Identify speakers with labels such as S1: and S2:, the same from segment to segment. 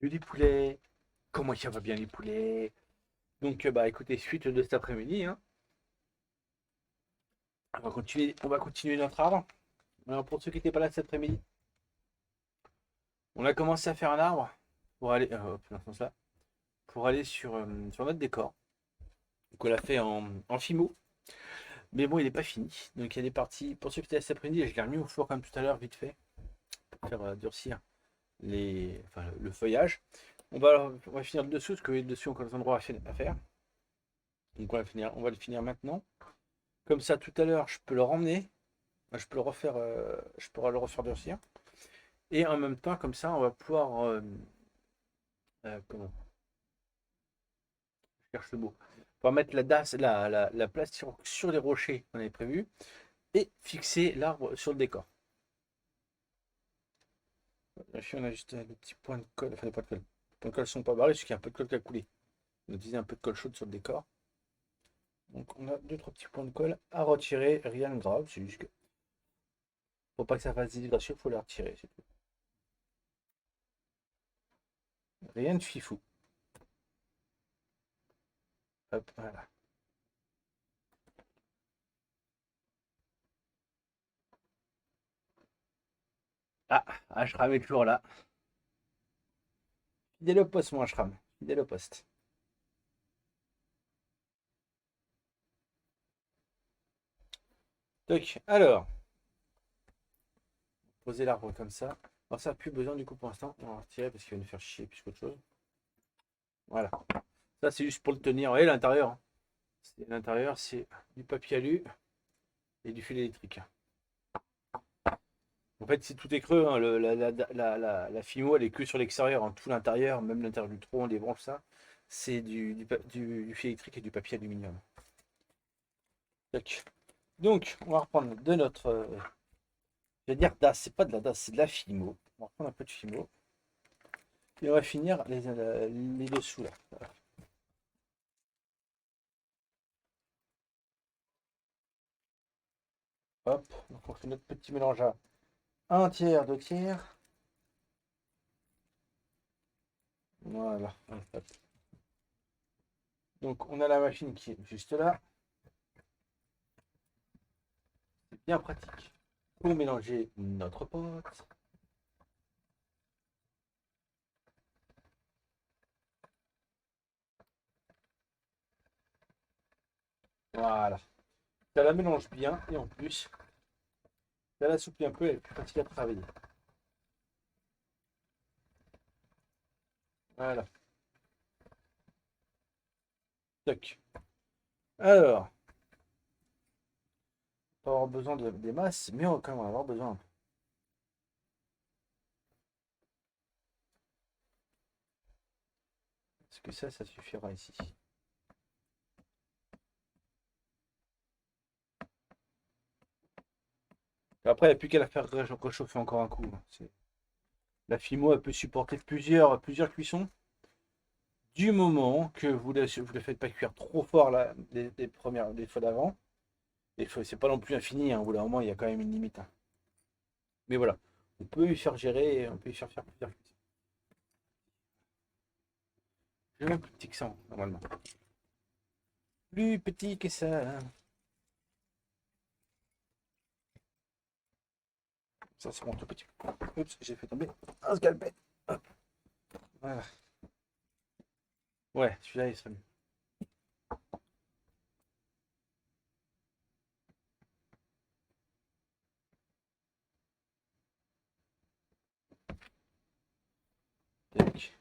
S1: les poulets. Comment ça va bien les poulets? Donc bah écoutez, suite de cet après-midi, hein, on va continuer notre arbre. Alors pour ceux qui n'étaient pas là cet après-midi, on a commencé à faire un arbre pour aller, hop, dans ce sens-là, pour aller sur notre décor. Donc on l'a fait en fimo, mais bon il n'est pas fini. Donc il y a des parties, pour ceux qui étaient là cet après-midi, je l'ai remis au four comme tout à l'heure vite fait, pour faire durcir enfin, le feuillage. On va finir le dessous, parce que le dessus encore des endroits à faire. Donc on va le finir maintenant. Comme ça, tout à l'heure, je peux le ramener. Je peux le refaire, je pourrais le refaire durcir. Et en même temps, comme ça, on va pouvoir, comment, je cherche le mot, pouvoir mettre la dasse, la plasture sur les rochers qu'on avait prévu et fixer l'arbre sur le décor. Ici, on a juste des petits points de colle, enfin des points de colle. Les points de colle sont pas barrés, parce qu'il y a un peu de colle qui a coulé. On a utilisé un peu de colle chaude sur le décor. Donc on a deux trois petits points de colle à retirer, rien de grave, c'est juste que faut pas que ça fasse déshydratation, il faut la retirer, c'est tout. Rien de fifou. Hop, voilà. Ah, Ashram est toujours là. Fidèle au poste, mon Ashram. Fidèle au poste. Donc, alors, poser l'arbre comme ça. Alors ça n'a plus besoin du coup pour l'instant. On va retirer parce qu'il va nous faire chier plus qu'autre chose. Voilà. Ça c'est juste pour le tenir. Vous voyez l'intérieur, hein. L'intérieur c'est du papier alu et du fil électrique. En fait, si tout est creux, hein, la fimo elle est que sur l'extérieur, hein. Tout l'intérieur, même l'intérieur du tronc, les branches, ça, c'est du fil électrique et du papier aluminium. Donc, on va reprendre de notre. Je vais dire DAS, c'est pas de la DAS, c'est de la fimo. On va reprendre un peu de fimo. Et on va finir les dessous là. Voilà. Hop, donc on fait notre petit mélange à un tiers, deux tiers. Voilà. Hop. Donc on a la machine qui est juste là. C'est bien pratique pour mélanger notre pâte. Voilà. Ça la mélange bien et en plus, ça l'assouplit un peu, elle est plus facile à travailler. Voilà. Tac. Alors, on va avoir besoin des masses, mais on va quand même avoir besoin. Est-ce que ça suffira ici? Après, il n'y a plus qu'à la faire réchauffer encore un coup, hein. La fimo, elle peut supporter plusieurs cuissons. Du moment que vous ne le faites pas cuire trop fort là, des fois d'avant. Et c'est pas non plus infini, hein. Au bout d'un moment, il y a quand même une limite, hein. Mais voilà, on peut y faire gérer, on peut y faire plusieurs cuissons. Je même plus petit que ça, normalement. Plus petit que ça. Ça, c'est mon tout petit. Oups, j'ai fait tomber un scalpel. Hop, voilà. Ouais, celui-là, il serait mieux. Tac.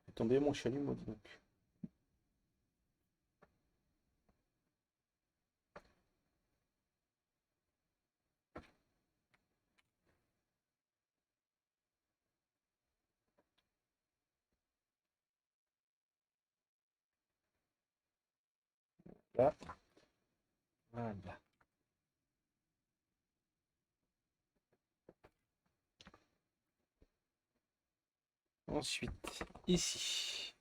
S1: Fait tomber mon chalumeau, donc. Là, voilà. Ensuite, ici.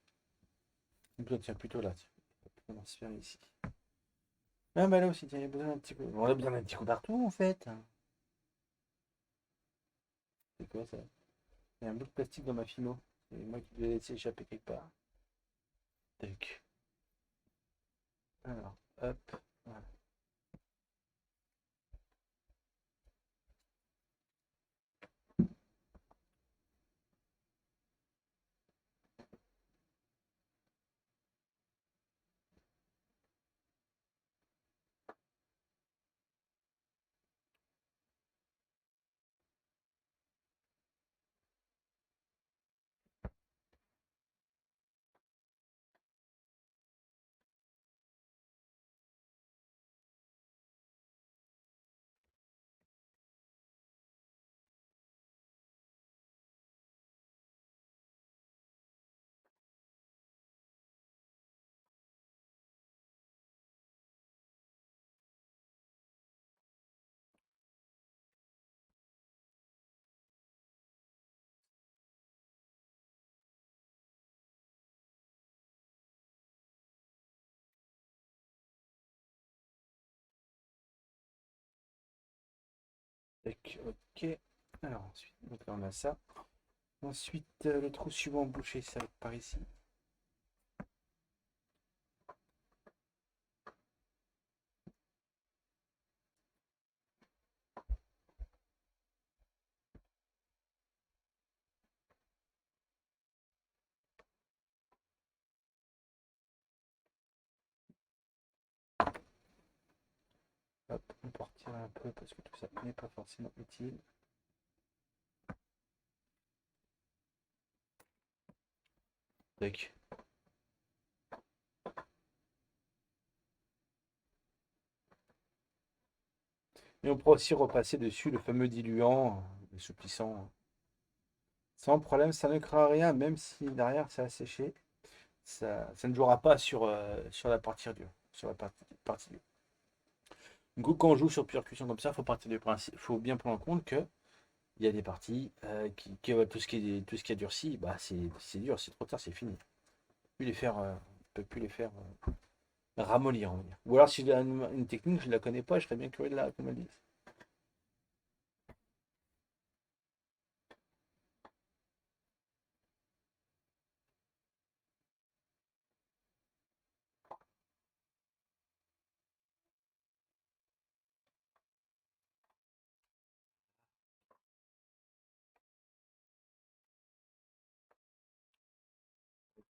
S1: Donc, tiens, plutôt là. On va se faire ici. Ah bah là aussi, tiens, il y a besoin d'un petit peu. On a besoin d'un petit coup partout en fait. C'est quoi ça? Il y a un bout de plastique dans ma fino. C'est moi qui l'ai laissé échapper quelque part. Tac. Alors, hop. Voilà. Tac, ok. Alors ensuite, donc là on a ça. Ensuite, le trou suivant bouché, ça va être par ici. Hop, on peut retirer un peu parce que tout ça n'est pas forcément utile. Tac. Et on pourra aussi repasser dessus le fameux diluant, assouplissant. Sans problème, ça ne craint rien, même si derrière c'est asséché. Ça ne jouera pas sur la partie dure. Sur la partie dure. Du coup, quand on joue sur percussion comme ça, il faut partir du principe, faut bien prendre en compte que il y a des parties tout ce qui a durci, bah c'est dur, c'est trop tard, c'est fini. On peut plus les faire ramollir, on va dire. Ou alors si j'ai une technique, je ne la connais pas, je serais bien curieux de la qu'on me le dise.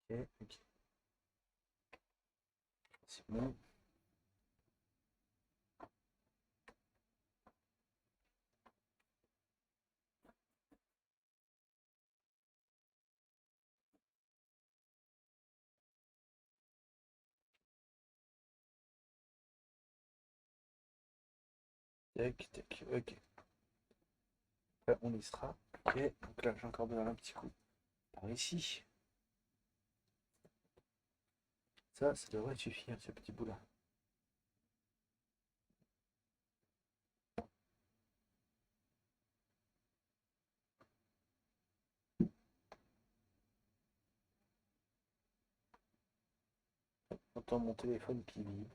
S1: Ok, ok. C'est bon. Tac, tac, ok. Là, on y sera. Ok, donc là j'ai encore besoin d'un petit coup par ici. Ça devrait suffire, ce petit bout-là. J'entends mon téléphone qui vibre.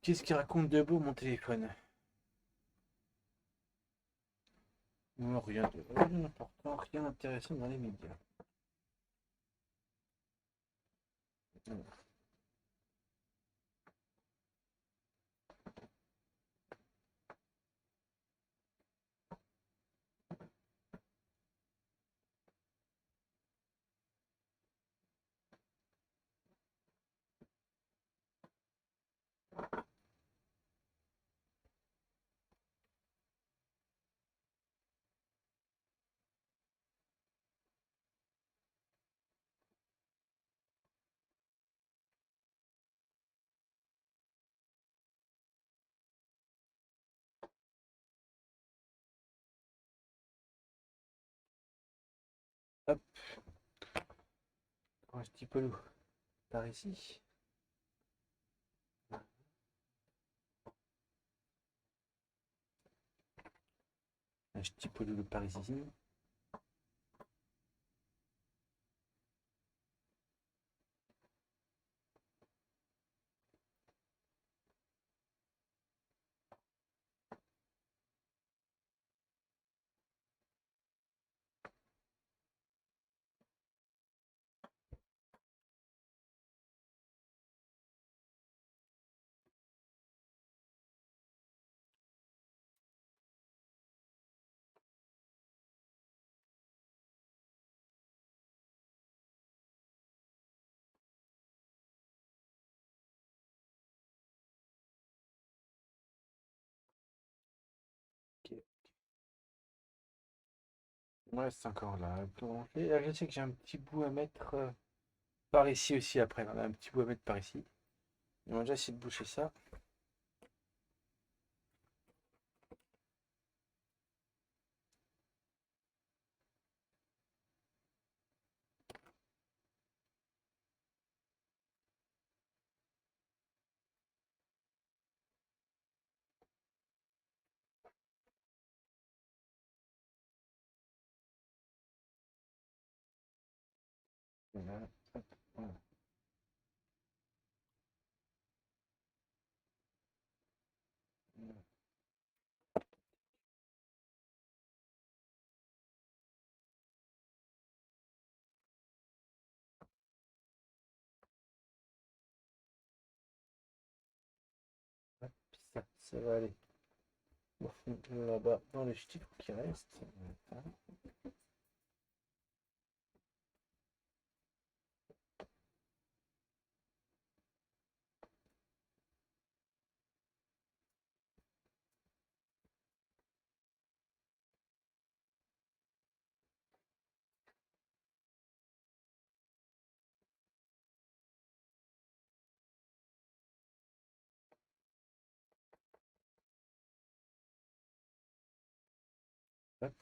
S1: Qu'est-ce qu'il raconte de beau mon téléphone? Non, rien d'important, rien d'intéressant dans les médias. Hop, un petit peu lourd par ici. Un petit peu lourd par ici. Ouais, c'est encore là. Je sais que j'ai un petit bout à mettre par ici aussi après. On a un petit bout à mettre par ici. On va déjà essayer de boucher ça. Voilà. Hop, voilà. Hop, ça va aller au fond, là-bas dans les chiffres qui restent. Voilà. Hop.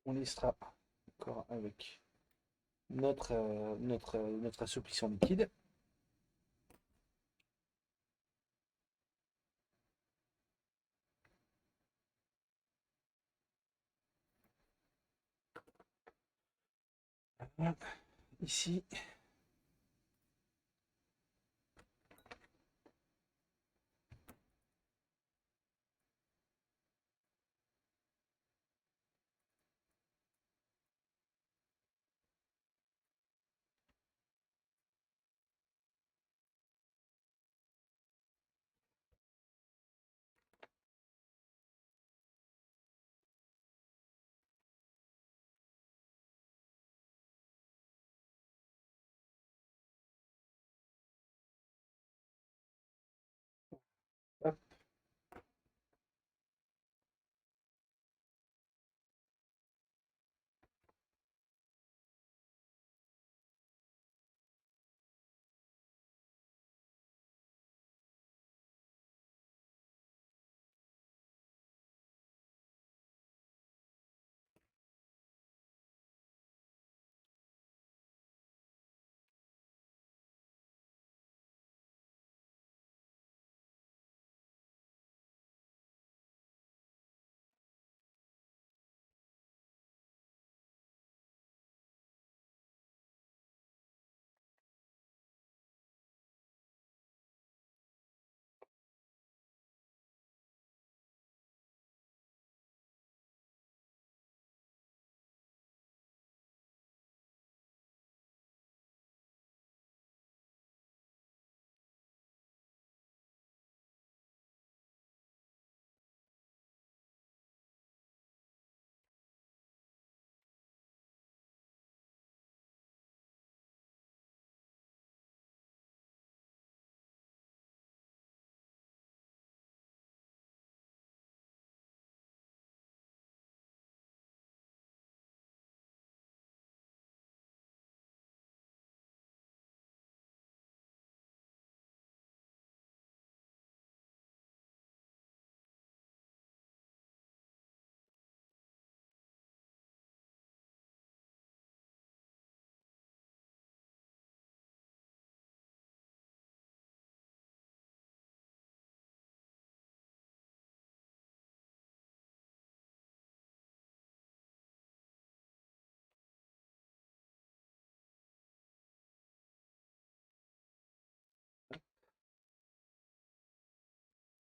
S1: On listera encore avec notre assouplissant liquide. Voilà. Ici. Hop.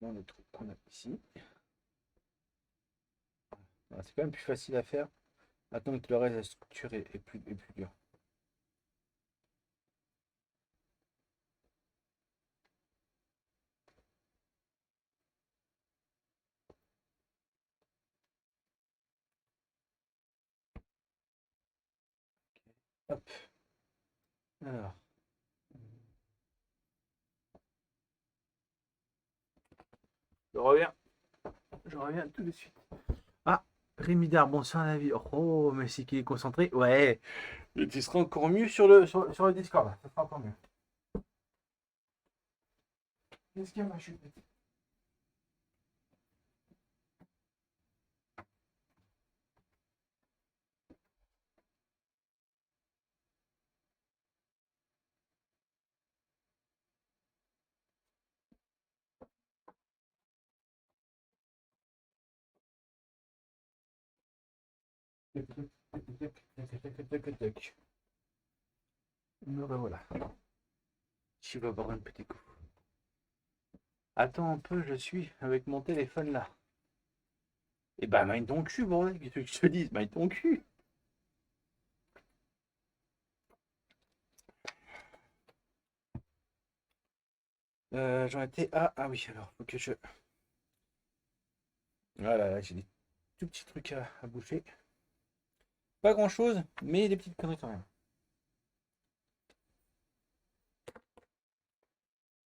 S1: Dans le truc qu'on a ici. Voilà, c'est quand même plus facile à faire. Maintenant que le reste de la structure est plus dur. Hop. Alors, je reviens. Je reviens tout de suite. Ah, Rémi Darbon, la vie. Oh, mais c'est qu'il est concentré. Ouais. Mais tu seras encore mieux sur le Discord. Ça sera encore mieux. Qu'est-ce qu'il y a, ma chute? Me revoilà. Tu vas boire un petit coup. Attends un peu, je suis avec mon téléphone là. Et bah, mine ton cul, bordel. Qu'est-ce que je te dis? Mine ton cul. J'en étais à. Ah oui, alors, faut que je. Voilà, là, j'ai des tout petits trucs à boucher. Pas grand chose, mais des petites conneries quand même.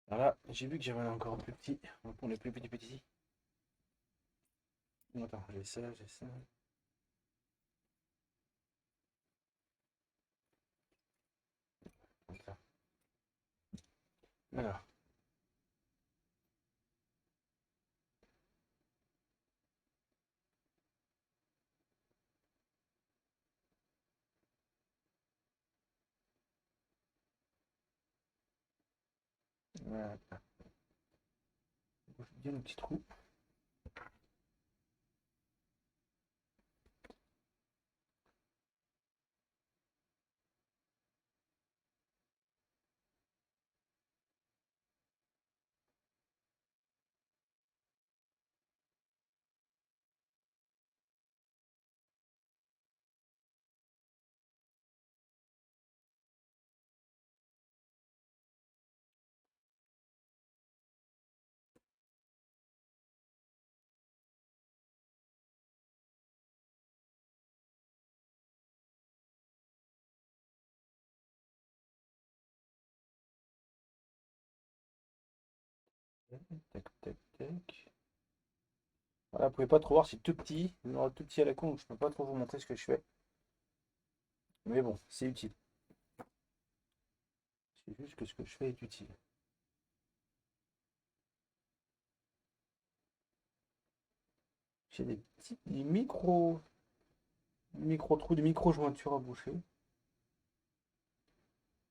S1: Alors là, j'ai vu que j'avais encore un plus petit. Donc on est plus petit. Attends, j'ai ça, j'ai ça. Comme ça. Alors, voilà. Bouge bien le petit trou. Tac, tac, tac. Voilà, vous pouvez pas trop voir, c'est tout petit. Tout petit à la con, donc je peux pas trop vous montrer ce que je fais. Mais bon, c'est utile. C'est juste que ce que je fais est utile. J'ai des petits micro trous, des micro jointures à boucher.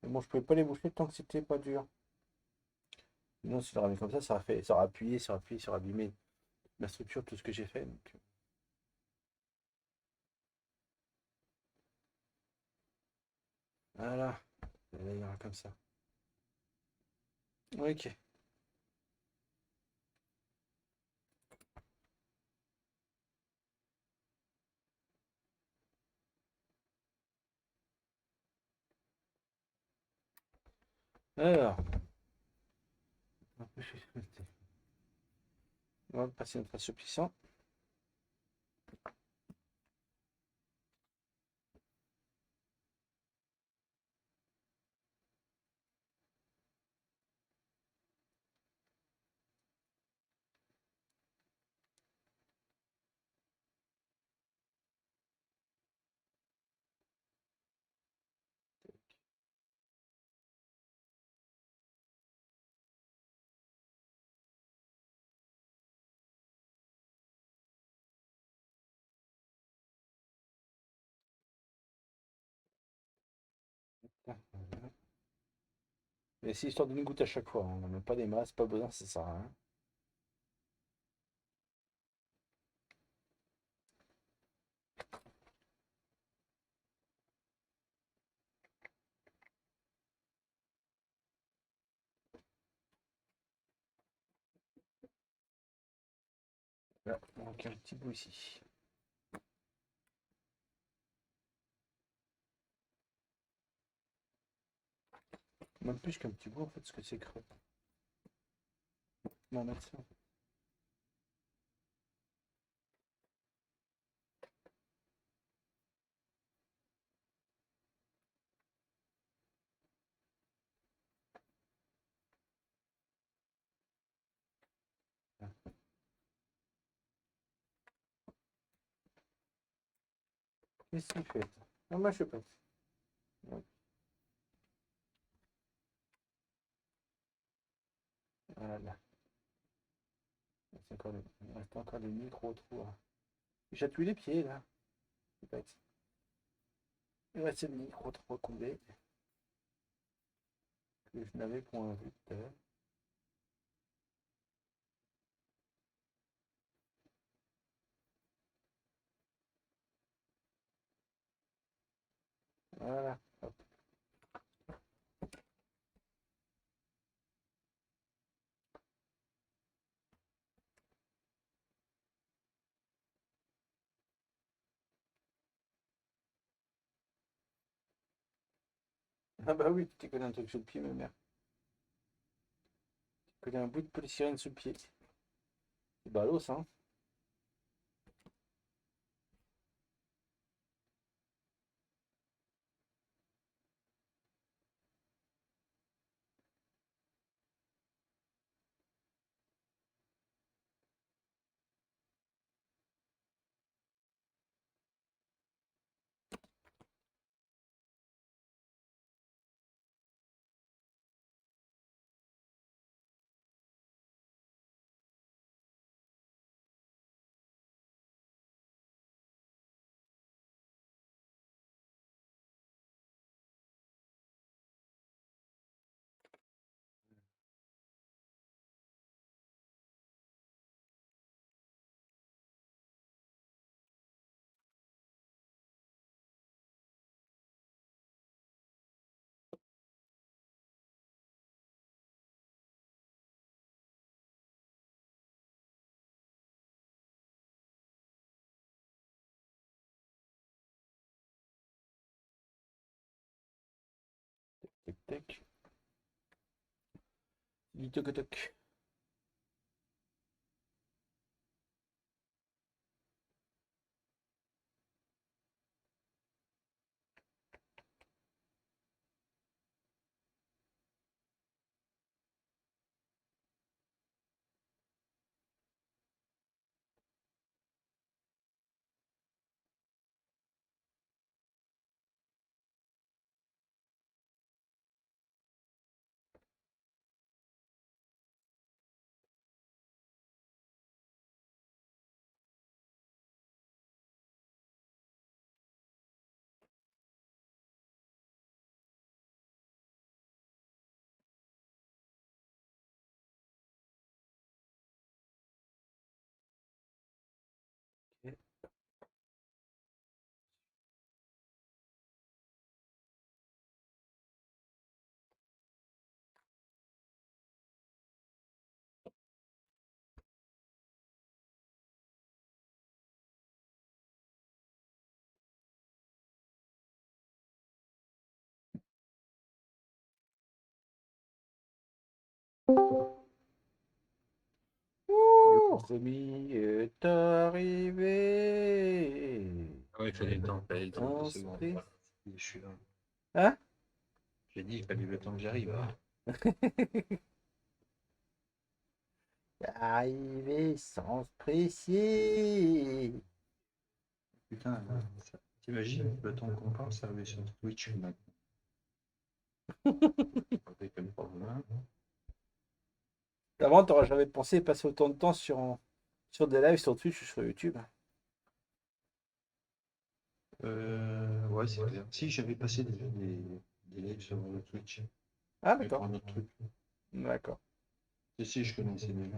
S1: Mais bon, je pouvais pas les boucher tant que c'était pas dur. Sinon, si je l'aurais mis comme ça aurait appuyé, ça aurait abîmé la structure, tout ce que j'ai fait. Donc, voilà. Et là, il y aura comme ça. Ok. Alors, on va passer notre assouplissant. Mais c'est histoire d'une goutte à chaque fois, hein. On ne met pas des masses, pas besoin, c'est ça, hein. Là, il manque un petit bout ici. Même plus qu'un petit bout en fait, ce que c'est creux. On va mettre ça. Qu'est-ce qu'il fait? Ah, moi je sais pas. Ouais. Voilà. Il reste encore des micro-trous. J'ai chatouillé les pieds là. C'est bête. Il reste des micro-trous combés que je n'avais point vu tout à l'heure. Voilà. Hop. Ah bah oui, tu connais un truc sous le pied, ma mère. Tu connais un bout de polystyrène sous le pied. C'est balos, hein. Tac, tac. Du toc toc. Ok.
S2: Du
S1: Ouh,
S2: coup,
S1: Rémi est arrivé.
S2: ouais, il fallait le temps, il fallait le temps, 2
S1: En
S2: secondes.
S1: sprint.
S2: Voilà. Je suis là.
S1: Hein?
S2: J'ai dit, il fallait le temps que j'arrive.
S1: Arrivé sans se précier.
S2: Putain, t'imagines le temps qu'on parle, ça arrive sur Twitch maintenant. Avec un problème.
S1: Avant, t'aurais jamais pensé passer autant de temps sur des lives sur Twitch ou sur YouTube.
S2: Ouais, c'est clair. Si, j'avais passé déjà des lives sur Twitch,
S1: Ah,
S2: mais pour
S1: d'accord.
S2: un autre truc.
S1: D'accord.
S2: Si, je connaissais déjà.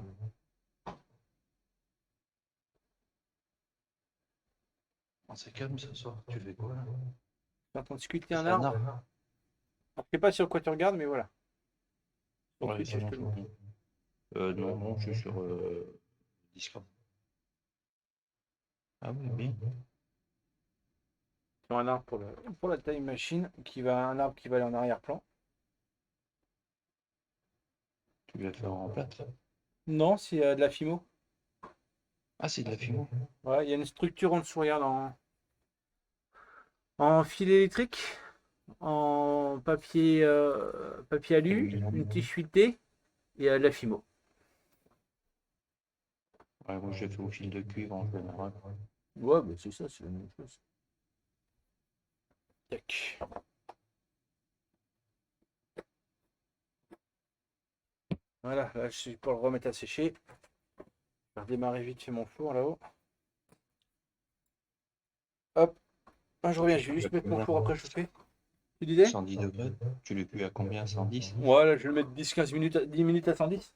S2: Ah, c'est calme ce soir, tu fais quoi là?
S1: Tu es en train de sculpter un
S2: C'est un
S1: arbre.
S2: arbre.
S1: Je sais pas sur quoi tu regardes, mais voilà. Sur
S2: Ouais,
S1: Twitch,
S2: ça
S1: je
S2: non,
S1: te le montre.
S2: non, non, je suis sur Discord. Ah oui, bien.
S1: Sur un arbre pour la time machine, un arbre qui va aller en arrière-plan.
S2: Tu l'as fait en plate?
S1: Non, c'est de la fimo.
S2: Ah, c'est de la fimo.
S1: Ouais, il y a une structure en dessous, regarde, en fil électrique, en papier alu, une tige fuitée et de la fimo.
S2: Ouais, moi, je l'ai fait au fil de cuivre en général.
S1: Ouais, bah c'est ça, c'est la même chose. Tac. Voilà, là je suis pour le remettre à sécher. Je vais redémarrer vite fait mon four là-haut. Hop, ah, je reviens, je vais juste mettre mon four à préchauffer. Tu disais?
S2: 110 degrés. Tu le cuis à combien? 110?
S1: Ouais, là je vais le mettre 10-15 minutes, 10 minutes à 110.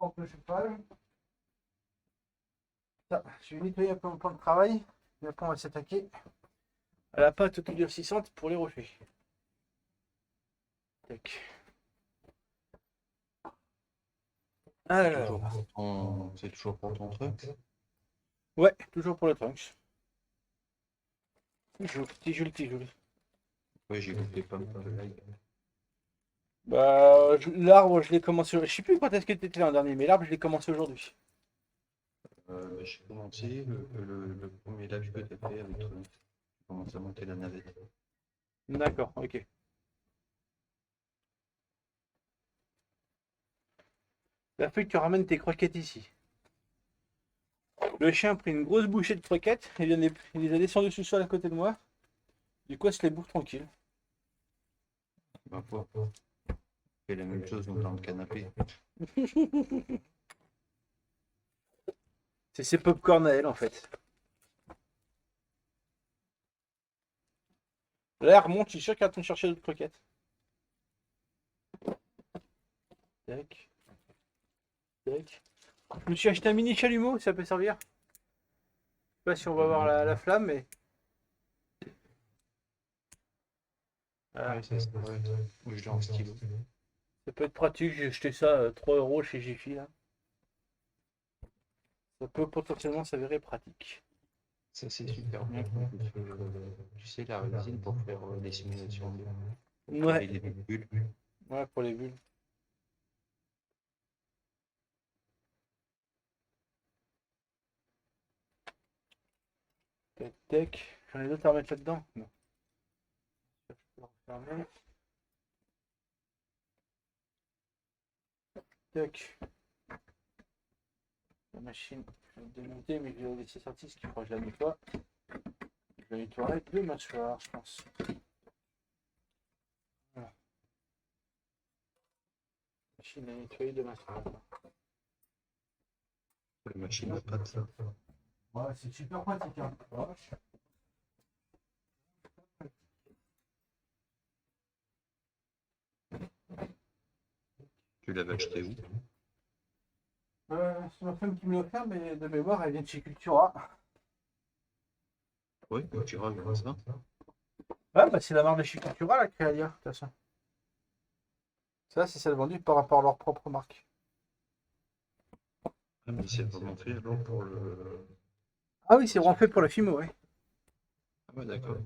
S1: On peut chauffage. Ça, je vais nettoyer un peu mon plan de travail. Et après on va s'attaquer à la pâte autodurcissante pour les rochers. Tac. Alors,
S2: C'est toujours pour ton truc?
S1: ouais, toujours pour le trunks. Tijoule, tijoule, tijoule.
S2: Ouais, j'ai goûté pas mal de l'ail.
S1: Bah, l'arbre, je l'ai commencé. Je sais plus quand est-ce que tu étais l'an dernier, mais l'arbre, je l'ai commencé aujourd'hui.
S2: J'ai commencé le premier live que tu as fait avec toi. Tu commences à monter la navette.
S1: D'accord, ok. Il faut que tu ramènes tes croquettes ici. Le chien a pris une grosse bouchée de croquettes, il les a descendues sous le sol à côté de moi. Du coup, elle se les bouffe tranquille.
S2: Ma foi, fait la même chose dans le canapé.
S1: C'est ses pop-corn à elle, en fait. Là, elle remonte, je suis sûr qu'elle est en train de chercher d'autres croquettes. Tac, tac. Je me suis acheté un mini chalumeau, ça peut servir. Je sais pas si on va voir la flamme, mais. Voilà.
S2: Ouais, c'est ça. Ouais. Ou je l'ai en stylo.
S1: Ça peut être pratique, j'ai acheté ça 3 euros chez Jiffy là. Ça peut potentiellement s'avérer pratique.
S2: Ça, c'est super bien. Tu sais, la résine pour faire des simulations de
S1: Ouais,
S2: avec des bulles.
S1: ouais, pour les bulles. Tac, tac. J'en ai d'autres à remettre là-dedans. Non. Je peux le refermer. Tac. La machine, je vais la démonter, mais je vais la laisser sortir, ce qu'il faudra que je la nettoie. Je la nettoierai demain soir, je pense. Voilà. Machine à nettoyer demain soir.
S2: La machine à pâte, ça.
S1: Ouais, c'est super pratique. Hein. Ouais.
S2: Tu l'avais acheté où?
S1: C'est ma femme qui me l'a offert, mais de mémoire, elle vient de chez Cultura.
S2: Oui, tu regardes ça.
S1: Ouais, bah c'est la marque de chez Cultura, la Créalia, de toute façon. Ça, c'est celle vendue par rapport à leur propre marque.
S2: Ah, mais c'est vraiment fait alors pour le.
S1: Ah oui, c'est vraiment fait pour la Fimo, ouais.
S2: Ah, ouais, d'accord.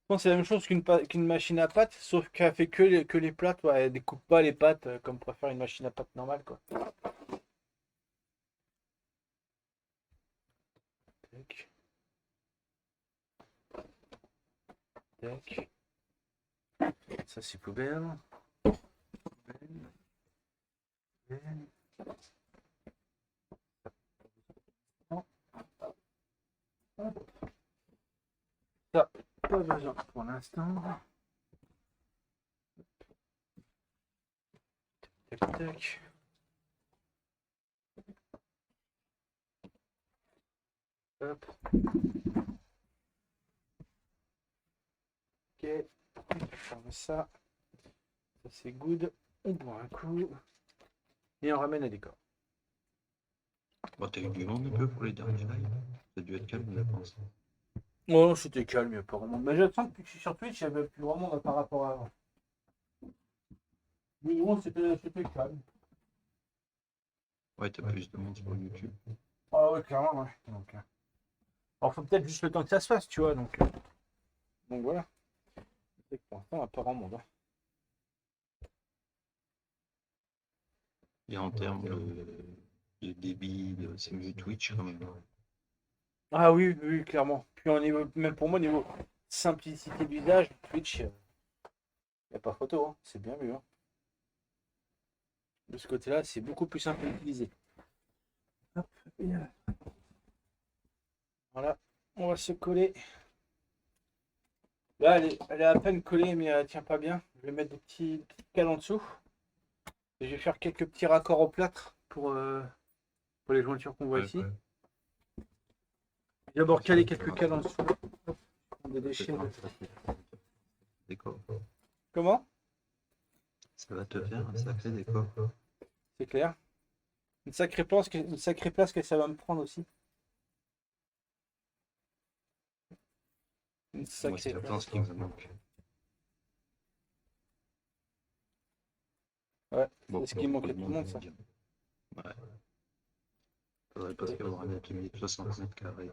S1: Je pense que c'est la même chose qu'une machine à pâte, sauf qu'elle fait que les plates, ouais, elle découpe pas les pâtes comme pourrait faire une machine à pâte normale, quoi. Tac. Tac. Ça, c'est poubelle. Poubelle. Poubelle. Non. Hop. Ça, pas besoin pour l'instant. Tac, tac. Hop. Ok. On ferme ça. Ça c'est good. On boit un coup. Et on ramène à décor.
S2: Bon, t'as eu du monde un peu pour les derniers lives. Ça a dû être calme, je pense.
S1: Oh, c'était calme, il n'y a pas vraiment. Mais je sens que depuis que je suis sur Twitch, il n'y avait plus vraiment par rapport à avant. Mais bon, c'était calme.
S2: Ouais, t'as plus de monde sur YouTube.
S1: Ah ouais, clairement, ouais. Donc, alors, faut peut-être juste le temps que ça se fasse, tu vois. Donc voilà. C'est que pour l'instant, on n'a pas grand monde. Hein.
S2: Et en termes de débit, c'est mieux Twitch quand même.
S1: Ah oui, oui, clairement. Puis au niveau, même pour moi, au niveau simplicité d'usage, Twitch, il n'y a pas photo. Hein. C'est bien mieux. Hein. De ce côté-là, c'est beaucoup plus simple à utiliser. Hop, et, voilà, on va se coller. Là, elle est à peine collée, mais elle tient pas bien. Je vais mettre des petits cales en dessous. Et je vais faire quelques petits raccords au plâtre pour les jointures qu'on voit
S2: Ouais,
S1: ici.
S2: ouais.
S1: D'abord caler quelques cales en dessous. Hop, des déchets.
S2: Décor.
S1: Comment?
S2: Ça va te faire un sacré décor.
S1: C'est clair. Une sacrée place que ça va me prendre aussi. Une
S2: Moi,
S1: sacrée
S2: c'est la
S1: place.
S2: planche qui me manque.
S1: Ouais,
S2: Bon,
S1: c'est ce qui manquait tout le monde, ça.
S2: Ouais. Faudrait presque avoir un atelier de 60 mètres carrés.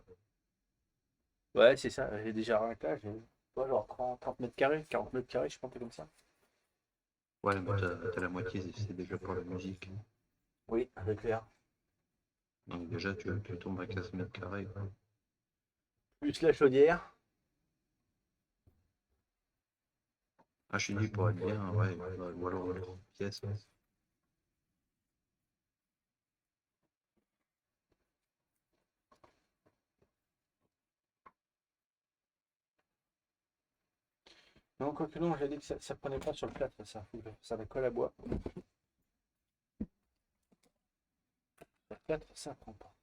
S1: Ouais, c'est ça. J'ai déjà rien que là. J'ai pas genre 30 mètres carrés, 40 mètres carrés, je pense comme ça.
S2: Ouais, mais t'as la moitié, c'est déjà pour la musique.
S1: Oui, c'est clair.
S2: Donc déjà, tu tombes à 15 mètres carrés. Quoi.
S1: Plus la chaudière.
S2: Ah, je suis dit, pour être bien, ouais, ou alors une grande pièce.
S1: Non, quoique non, j'ai dit que ça prenait pas sur le plâtre, ça la colle à bois. Le plâtre, ça prend pas.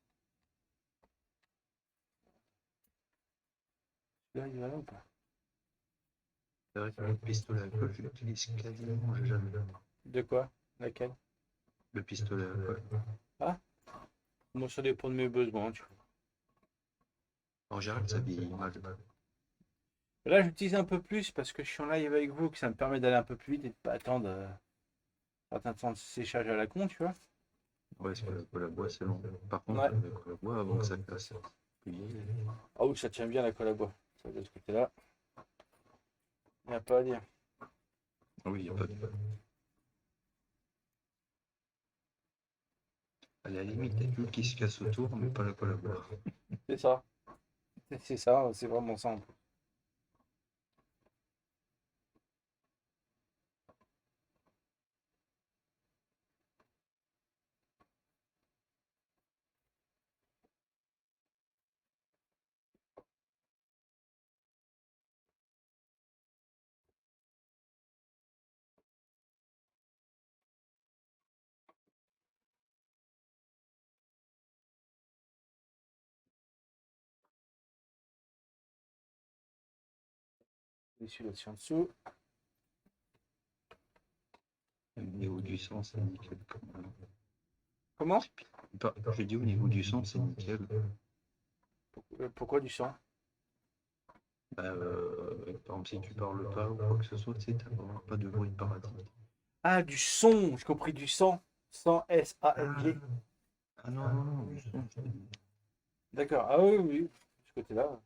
S1: Là, il va là ou pas?
S2: C'est vrai que le pistolet à colle, je l'utilise quasiment jamais.
S1: De quoi? Laquelle?
S2: Le pistolet à colle.
S1: Ah, moi ça dépend de mes besoins, tu vois.
S2: En général, ça vieillit mal.
S1: Là, j'utilise un peu plus parce que je suis en live avec vous, que ça me permet d'aller un peu plus vite et de pas attendre un temps de séchage à la con, tu vois.
S2: Ouais, parce que la colle à bois, c'est long. Par contre,
S1: Ouais.
S2: la colle à bois, avant que ça casse.
S1: Ah oui, ça tient bien la colle à bois. Ça, de ce côté-là, il n'y a pas à dire.
S2: Ah oui, il n'y a pas de. À la limite, il y a tout qui se casse autour, mais pas la colle à bois.
S1: C'est ça. C'est ça, c'est vraiment ça. Et celui-là dessus en dessous.
S2: Au niveau du son, c'est nickel.
S1: Comment?
S2: J'ai dit au niveau du son, c'est nickel.
S1: Pourquoi du sang?
S2: Bah, par exemple, si tu parles pas ou quoi que ce soit, tu sais, t'as vraiment pas de bruit de paradis.
S1: Ah, du son, j'ai compris du sang. Sang S-A-N-G.
S2: Ah non, non, non, du son, je te dis.
S1: D'accord, ah oui, oui, de ce côté-là.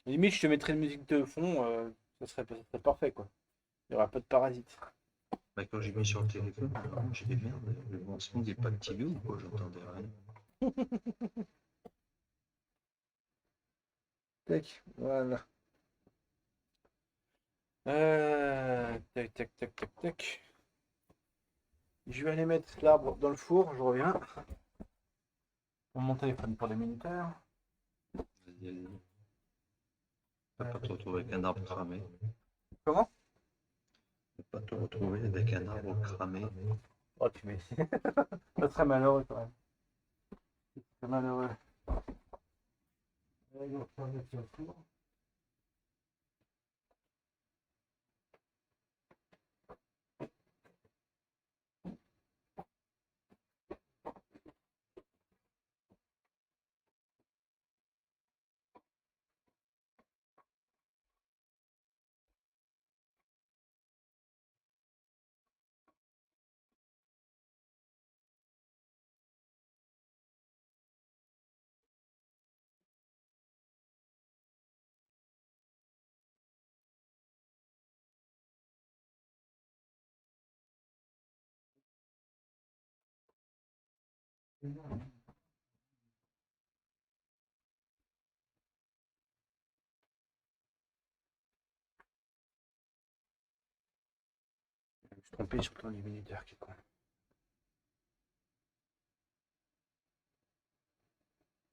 S1: Limite, je te mettrais une musique de fond, ça serait parfait, quoi. Il n'y aura pas de parasites.
S2: Bah, quand j'ai mis sur le téléphone, vraiment, j'ai dit merde, le bon son n'est pas activé ou quoi, j'entendais rien.
S1: Tac, voilà. Tac, tac, tac, tac, tac. Je vais aller mettre l'arbre dans le four, je reviens. Pour mon téléphone pour les minuteurs.
S2: Vas-y, allez. Tu vas pas te retrouver avec un arbre cramé.
S1: Comment?
S2: Tu vas pas te retrouver avec un arbre cramé.
S1: Oh, tu mets. Ça serait malheureux quand même. C'est malheureux. Je me suis trompé sur ton illuminateur, qui est con.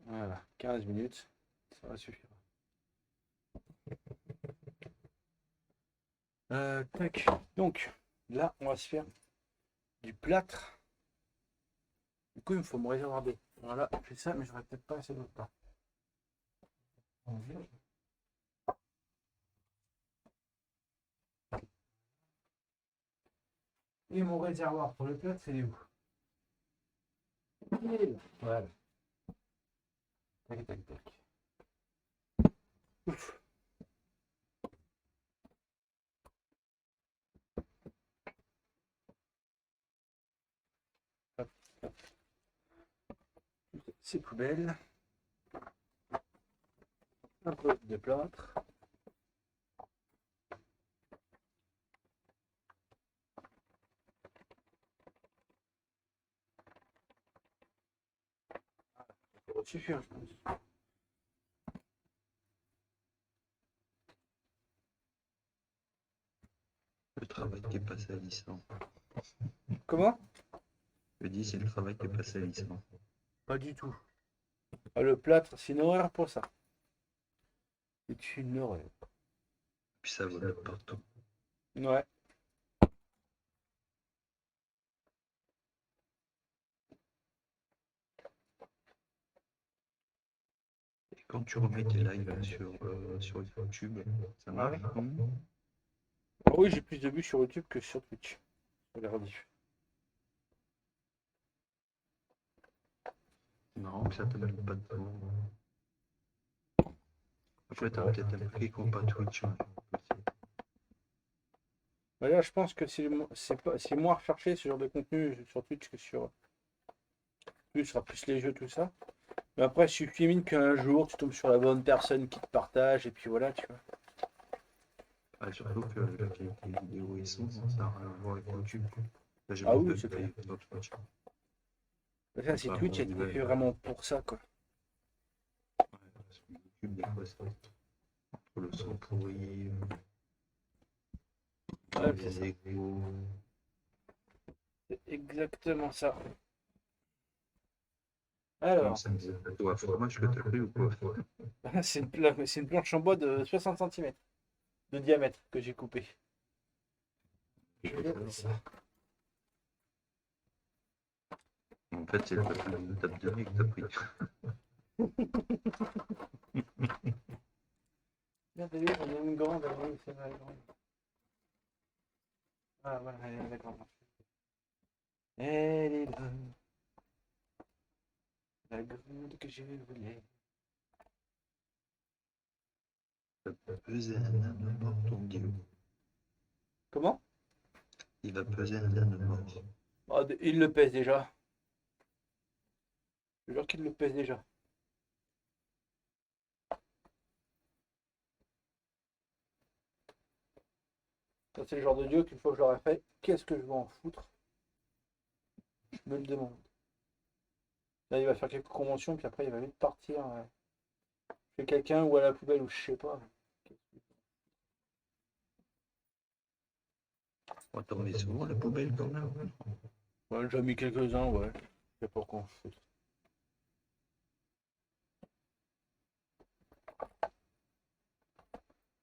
S1: Voilà, 15 minutes, ça va suffire. Tac. Donc, là, on va se faire du plâtre. Du coup, il me faut me réserver. Voilà, je fais ça, mais j'aurais peut-être pas assez de temps. Et mon réservoir pour le plâtre, c'est où? Il est là. Voilà. Tac, tac, tac. Ouf. Hop, hop. Ces poubelles. Un peu de plâtre. Ça va suffire, je pense.
S2: Le travail qui est pas salissant.
S1: Comment?
S2: Je dis, c'est le travail qui est pas salissant.
S1: Pas du tout. Ah, le plâtre, c'est une horreur pour ça. C'est une horreur.
S2: Puis ça vole partout.
S1: Ouais.
S2: Et quand tu remets tes lives sur YouTube, ça marche.
S1: Ah oui, j'ai plus de vues sur YouTube que sur Twitch. Sur les rediff.
S2: Non, que ça te donne pas de temps. Après, t'as peut-être un prix qu'on pas Twitch. Ouais.
S1: Bah là, je pense que c'est moins recherché ce genre de contenu sur Twitch que sur Twitch, ce sera plus les jeux, tout ça. Mais après, il suffit qu'un jour, tu tombes sur la bonne personne qui te partage, et puis voilà, tu vois.
S2: Ah, surtout que la qualité des vidéos et son, ça n'a rien à voir avec YouTube. Là, j'ai
S1: Ah
S2: même
S1: oui,
S2: pas
S1: c'est
S2: de
S1: clair.
S2: live sur Twitch.
S1: Mais ça, c'est
S2: Pas
S1: Twitch,
S2: avoir
S1: il
S2: du
S1: est fait
S2: live.
S1: vraiment pour ça, quoi.
S2: Ouais, sur YouTube, des fois, c'est entre le son pourri,
S1: Ouais, c'est ça.
S2: les échos.
S1: C'est exactement ça.
S2: Comment
S1: Alors,
S2: ça me dit? Plateau à fromage que t'as pris ou quoi?
S1: c'est une planche en bois de 60 cm de diamètre que j'ai coupé. Je vais faire ça.
S2: En fait, c'est le plateau de table de nuit que t'as pris.
S1: Bien, t'as vu, on a une grande, oui, c'est vrai, grande. Ah, voilà, elle est d'accord. Elle est là, la grande que je voulais.
S2: Ça peut peser un âne mort, ton Dieu.
S1: Comment?
S2: Il va peser un âne mort.
S1: Ah, il le pèse déjà. Je jure qu'il le pèse déjà. Ça, c'est le genre de dieu qu'une fois que je l'aurai fait, qu'est-ce que je vais en foutre? Je me le demande. Là, il va faire quelques conventions, puis après, il va vite partir chez quelqu'un ou à la poubelle ou je sais pas.
S2: On t'en met souvent à la poubelle quand même.
S1: Ouais, j'ai mis quelques-uns, ouais. Je sais pas quoi en foutre.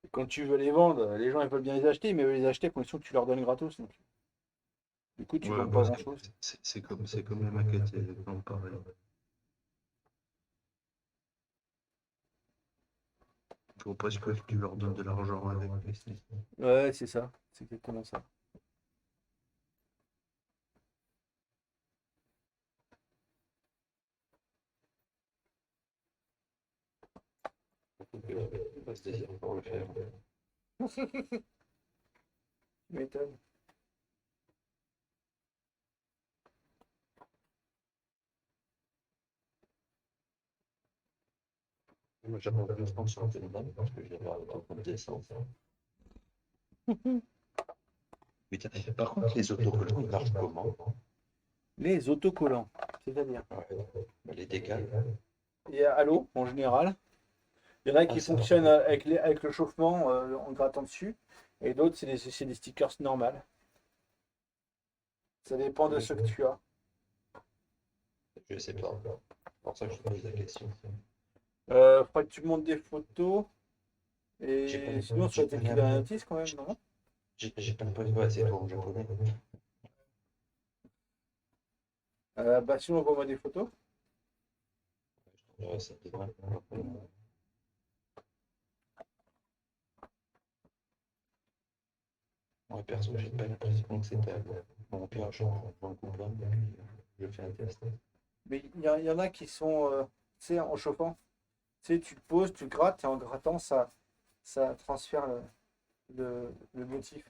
S1: Et quand tu veux les vendre, les gens ils veulent bien les acheter, mais ils veulent les acheter à condition que tu leur donnes gratos. Donc. Du coup, tu
S2: Ouais,
S1: vends pas
S2: bah,
S1: grand-chose.
S2: c'est comme la maquette, c'est exactement pareil. Faut presque que tu leur donnes de l'argent avec PlayStation.
S1: Ouais, c'est ça. C'est exactement ça.
S2: Surtout que il passe des heures pour le faire.
S1: Tu m'étonnes.
S2: Moi, j'attends que le temps sur le téléphone parce que je vais avoir le temps de descendre. Putain. Par contre, les autocollants, ils marchent comment?
S1: Les autocollants, c'est-à-dire.
S2: Ouais, bah, les décals.
S1: Et à l'eau, en général. Il y en a qui
S2: Ah, ça.
S1: fonctionnent avec le chauffement en grattant dessus. Et d'autres, c'est des stickers normales. Ça dépend de ce que tu as.
S2: Je sais pas. C'est pour ça que je te pose la question.
S1: Faudrait que tu montes des photos.
S2: J'ai
S1: Et sinon, ça va
S2: pas
S1: t'écrire
S2: la-
S1: la notice quand même, non?
S2: j'ai pas le ouais, c'est toi en japonais.
S1: Bah sinon, envoie-moi des photos.
S2: Ouais, ça devrait. Moi, perso, j'ai pas l'impression que c'était à bon. Mon pire, je prends un coup plein, et puis je fais un test.
S1: Mais il y en a qui sont, tu sais, en chauffant. Tu sais, tu te poses, tu grattes, et en grattant, ça transfère le motif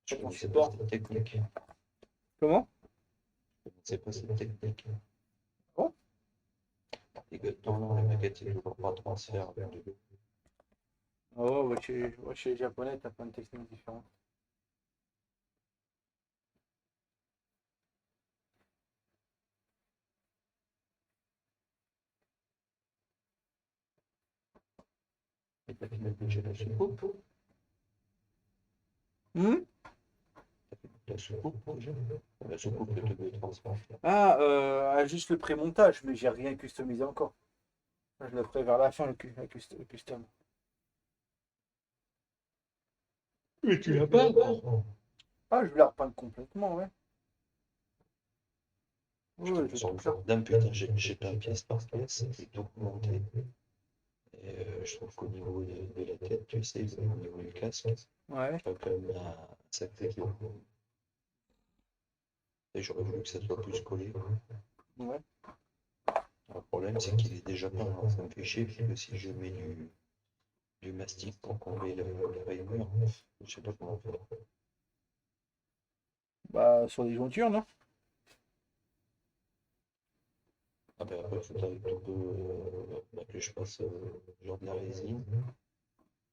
S2: Je
S1: sur ton
S2: connaissais pas
S1: support.
S2: cette technique.
S1: Comment?
S2: Je connaissais pas cette technique.
S1: Bon.
S2: Et que dans les maquettes, il ne faut pas transfert vers le.
S1: Oh, chez les Japonais, t'as plein de techniques différentes.
S2: Et t'as fait le budget de la soucoupe?
S1: Hmm.
S2: La soucoupe, déjà? La soucoupe de double transfert.
S1: Ah, juste le pré-montage, mais j'ai rien customisé encore. Je le ferai vers la fin, le custom.
S2: Mais tu l'as pas encore.
S1: Ah, je vais la repeindre complètement, ouais.
S2: Je
S1: Oui,
S2: tombe
S1: je vais
S2: sur
S1: tout
S2: le
S1: faire.
S2: bordel, putain, j'ai peint pièce par pièce, et documenté. Et je trouve qu'au niveau de la tête, tu sais, au niveau du casque,
S1: Ouais,
S2: tu as quand même un sacré kill. Et j'aurais voulu que ça soit plus collé.
S1: ouais.
S2: Le problème, c'est qu'il est déjà peint, alors ça me fait chier, parce que si je mets du mastic pour combler les rayures, je sais pas comment faire.
S1: Bah, sur les jointures, non?
S2: Ah ben après, il faudrait que je passe genre de la résine,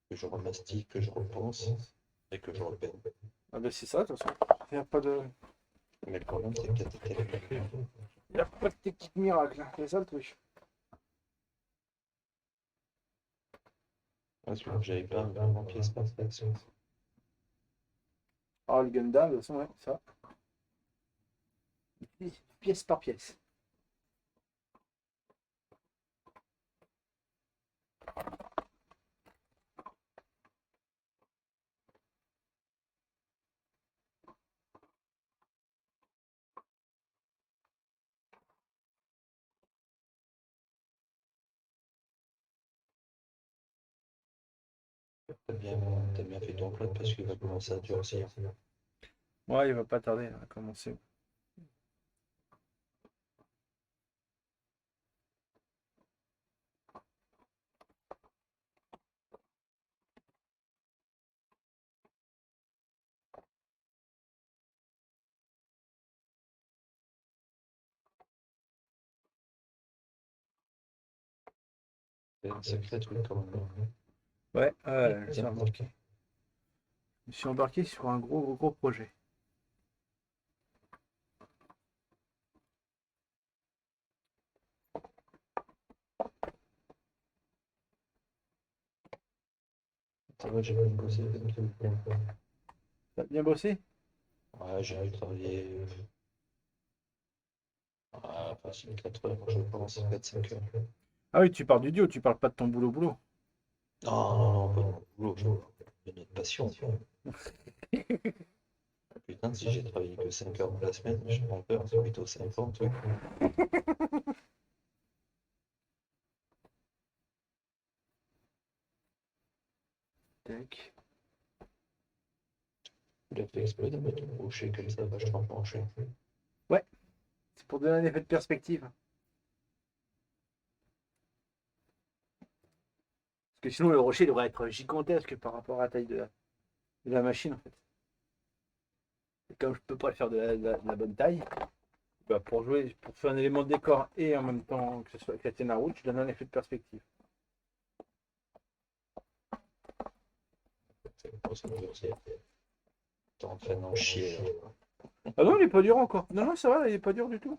S2: que je remastique, que je repense, et que je repeins.
S1: Ah, bah, c'est ça, de toute façon. Il n'y a pas de.
S2: Mais le problème, c'est que t'as tellement fait.
S1: Y a pas de technique miracle, hein. C'est ça le truc.
S2: Parce que j'avais pas vraiment pièce par pièce.
S1: Ah, le Gundam, de toute façon, ouais, ça. Pièce par pièce.
S2: T'as bien fait ton plat parce qu'il va commencer à durcir.
S1: Ouais, il va pas tarder à commencer.
S2: C'est un sacré truc quand même.
S1: Ouais, j'ai remarqué. Je me suis embarqué sur un gros projet.
S2: Ça va, j'ai pas bossé comme tout.
S1: T'as bien bossé?
S2: Ouais, j'ai dû travailler facile 4 heures, je pense, 4-5 heures.
S1: Ah oui, tu parles du duo, tu parles pas de ton boulot.
S2: Non, non, non, pas de mon boulot, de notre passion. Putain, si j'ai travaillé que 5 heures dans la semaine, je prends peur, c'est plutôt 50, truc.
S1: Tac.
S2: Il a fait exprès de mettre le rocher comme ça, vachement penché.
S1: Ouais, c'est pour donner un effet de perspective. Parce que sinon, le rocher devrait être gigantesque par rapport à la taille de la machine, en fait. Et comme je peux pas le faire de la bonne taille, bah, pour jouer, pour faire un élément de décor et en même temps que ce soit que ça tienne la route, je donne un effet de perspective.
S2: T'es en train d'en chier là.
S1: Ah non, il est pas dur encore. Non, non, ça va, il est pas dur du tout.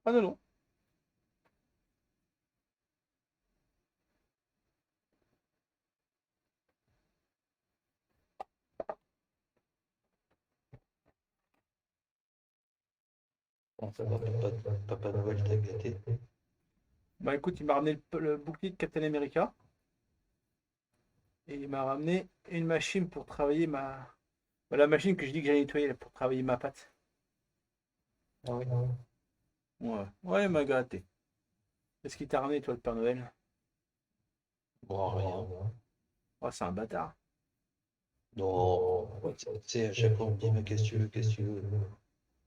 S1: Ah non, non.
S2: Bon, ça va, Papa Noël t'a gâté.
S1: Bah écoute, il m'a ramené le bouclier de Captain America. Et il m'a ramené une machine pour travailler la machine que je dis que j'ai nettoyée là, pour travailler ma pâte.
S2: Ah oui.
S1: Ouais, ouais, il m'a gâté. Qu'est-ce qu'il t'a ramené, toi, le Père Noël?
S2: Bon, rien.
S1: Oh, c'est un bâtard.
S2: Non, tu sais, à chaque fois on me dit, mais qu'est-ce que tu veux, qu'est-ce que tu veux?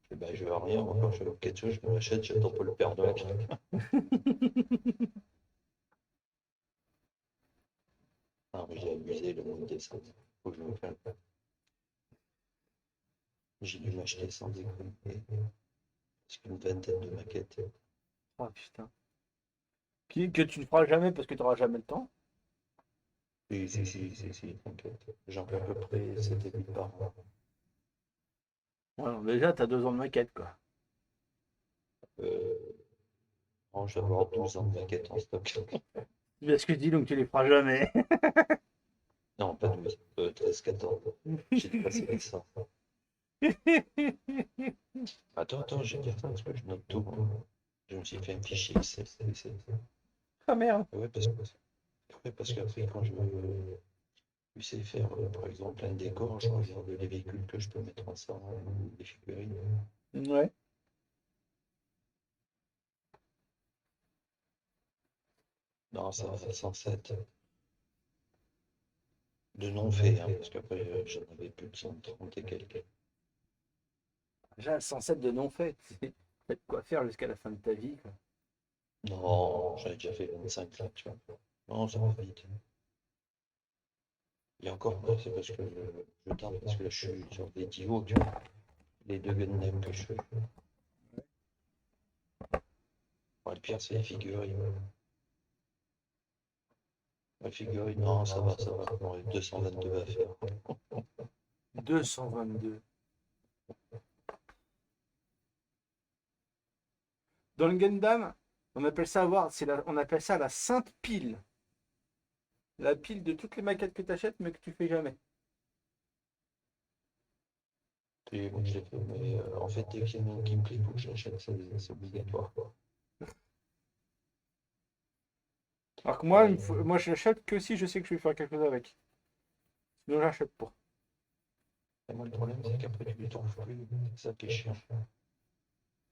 S2: Je dis, bah, je veux rien, moi, quand je veux quelque chose, je me l'achète, j'attends pas le Père Noël. Ah, mais j'ai abusé le mois de décembre. Faut que je me calme. J'ai dû m'acheter sans déconner. Parce qu'une vingtaine de maquettes.
S1: Oh putain. Que tu ne feras jamais parce que tu n'auras jamais le temps.
S2: Si, t'inquiète. J'en fais à peu près 7 et 8 par an.
S1: Ouais, alors déjà, t'as 2 ans de maquette, quoi.
S2: Euh, non, je vais avoir 12 ans de maquettes en stock.
S1: C'est bien ce que je dis, donc tu les feras jamais.
S2: Non, pas 12, 13, 14. J'ai dépassé les 100. Attends, je vais dire ça parce que je note tout, moi. Je me suis fait un fichier Excel.
S1: Ah merde.
S2: Ouais, parce qu'après, quand je sais faire, par exemple, un décor, je regarde les véhicules que je peux mettre ensemble, ou les figurines.
S1: Ouais.
S2: Non, ça va, 107. De non fait, hein, parce qu'après, j'en avais plus de 130 et quelques.
S1: Déjà, 107 de non fait. Faites quoi faire jusqu'à la fin de ta vie, quoi.
S2: Non, j'en ai déjà fait 25 là, tu vois. Non, ça va vite. Et encore, c'est parce que je tarde, parce que là, je suis sur des dios, tu vois. Les deux Gundam que je fais. Ouais, le pire, c'est les figurines. Les figurines, non, ça va. J'en ai 222 à faire.
S1: 222. Dans le Gundam, on appelle ça on appelle ça la sainte pile. La pile de toutes les maquettes que tu achètes mais que tu fais jamais.
S2: Et moi, je l'ai fait, mais en fait, dès qu'il y en a un qui me plaît, il faut que je l'achète, c'est obligatoire.
S1: Alors que
S2: Ouais,
S1: moi je l'achète que si je sais que je vais faire quelque chose avec. Sinon, j'achète pas.
S2: et moi, le problème, c'est qu'après, tu ne les trouves plus. C'est ça qui est chiant.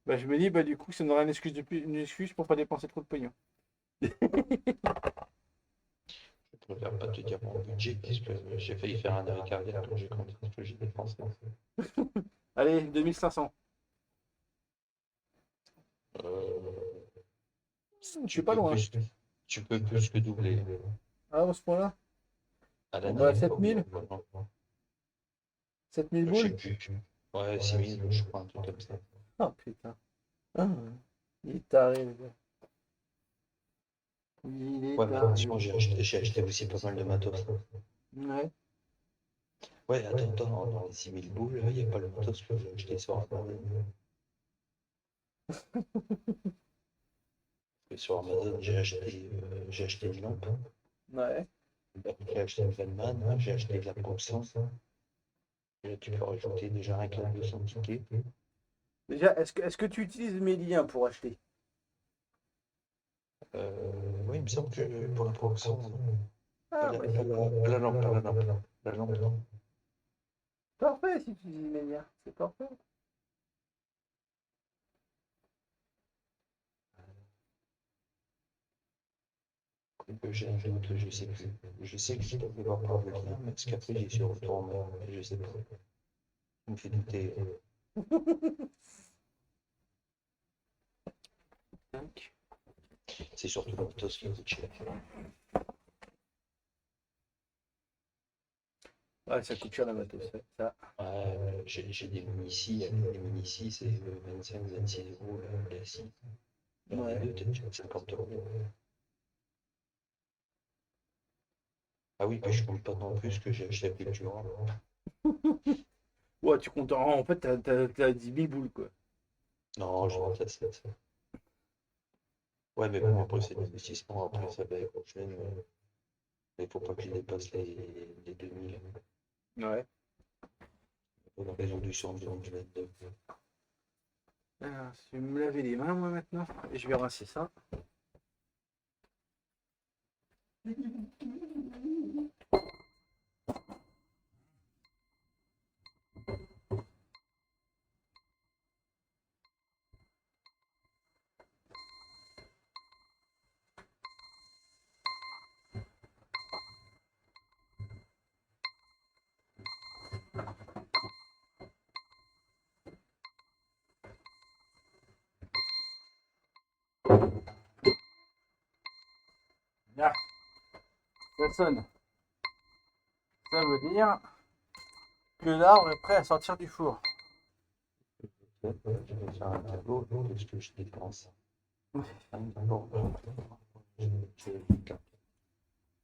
S1: Bah, je me dis, bah, du coup, ça me donnera une excuse pour pas dépenser trop de pognon.
S2: Je préfère pas te dire mon budget, parce que j'ai failli faire un arrêt carrière quand j'ai compté ce que j'ai dépensé.
S1: Allez, 2500.
S2: Euh,
S1: Je suis
S2: tu
S1: pas
S2: peux
S1: loin.
S2: plus, tu peux plus que doubler.
S1: Ah, à ce point-là?
S2: À
S1: Bon,
S2: l'année,
S1: bah,
S2: hein, pas
S1: 7000.
S2: globalement.
S1: 7000
S2: Je sais
S1: boules?
S2: plus. Ouais, 6000, je crois, un truc comme ça.
S1: Oh putain. Ah, il est taré, le gars. Il est
S2: Ouais, mais
S1: taré.
S2: attention, j'ai acheté aussi pas mal de matos.
S1: Ouais.
S2: Ouais, attends, dans les 6000 boules, il n'y a pas le matos que j'ai acheté sur Amazon. Et sur Amazon, j'ai acheté une lampe.
S1: Ouais.
S2: Après, j'ai acheté une Vellman, j'ai acheté de la Proxen. Et là, tu peux rajouter déjà un câble de 200 tickets.
S1: Déjà, est-ce que tu utilises mes liens pour acheter?
S2: Oui, il me semble que pour la Proxen,
S1: Ah, bah, c'est
S2: la lampe, non.
S1: parfait si tu utilises mes liens. C'est parfait.
S2: que j'ai un doute, je sais plus. Je sais que je devais voir par le lien, mais est-ce qu'après j'y suis retourné? Je sais pas. Ça me fait douter.
S1: Tac.
S2: C'est surtout le matos qui coûte cher.
S1: Ouais, ça coûte cher la matos, ouais, ça.
S2: J'ai des mini-scies, les mini-scies c'est 25-26 € la scie. Dans les
S1: Ouais.
S2: deux, t'as 50 €. Ah oui, puis je compte pas non plus ce que j'ai acheté à Cultura.
S1: Ouais, tu comptes en fait, t'as 10 000 boules, quoi.
S2: Non, je rentre à 7. Ouais, mais bon, après, c'est l'investissement. Après, ça va être prochaine. Mais il faut pas que je dépasse les 2000.
S1: Ouais.
S2: À l'occasion du 100 2022.
S1: Alors, je vais me laver les mains, moi, maintenant. Et je vais rincer ça. Là, ça sonne. Ça veut dire que l'arbre est prêt à sortir du four.
S2: Je vais faire un tableau de ce que je dépense. Bon,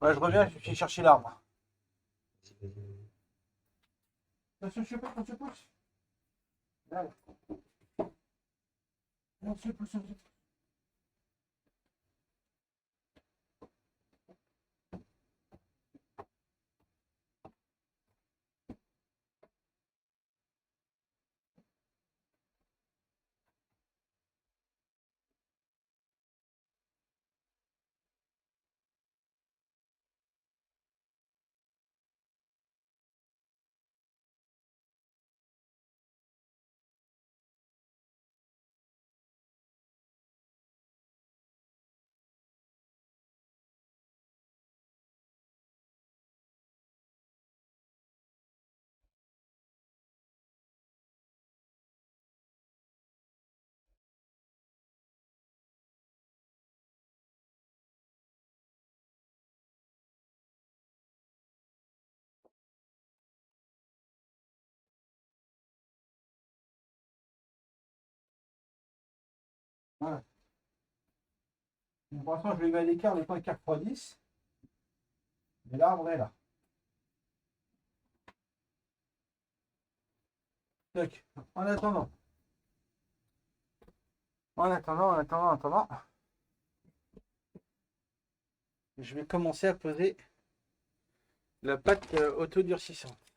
S1: Ouais, je reviens, je vais chercher l'arbre. Attention, je sais pas quand je pousse. Là. Non, je pousse. Ouais. Pour l'instant, je vais mettre à l'écart le temps qu'il refroidisse. Mais l'arbre est là. Tac. En attendant. En attendant. Je vais commencer à poser la pâte autodurcissante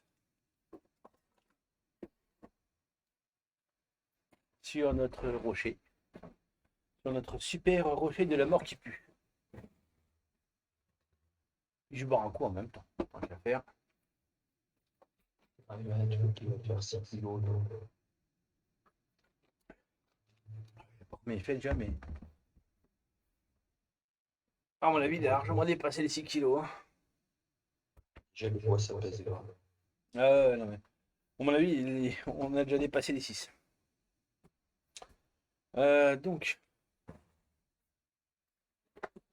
S1: sur notre rocher. Sur notre super rocher de la mort qui pue. Je bois un coup en même temps. Tant qu'à faire.
S2: arrive à un truc qui va faire 6 kilos.
S1: Mais il fait déjà, mais. À mon avis, il a largement dépassé les 6 kilos. Hein.
S2: J'ai le poids, ça pèse grave.
S1: Ah ouais, non mais. À mon avis, on a déjà dépassé les 6. Donc,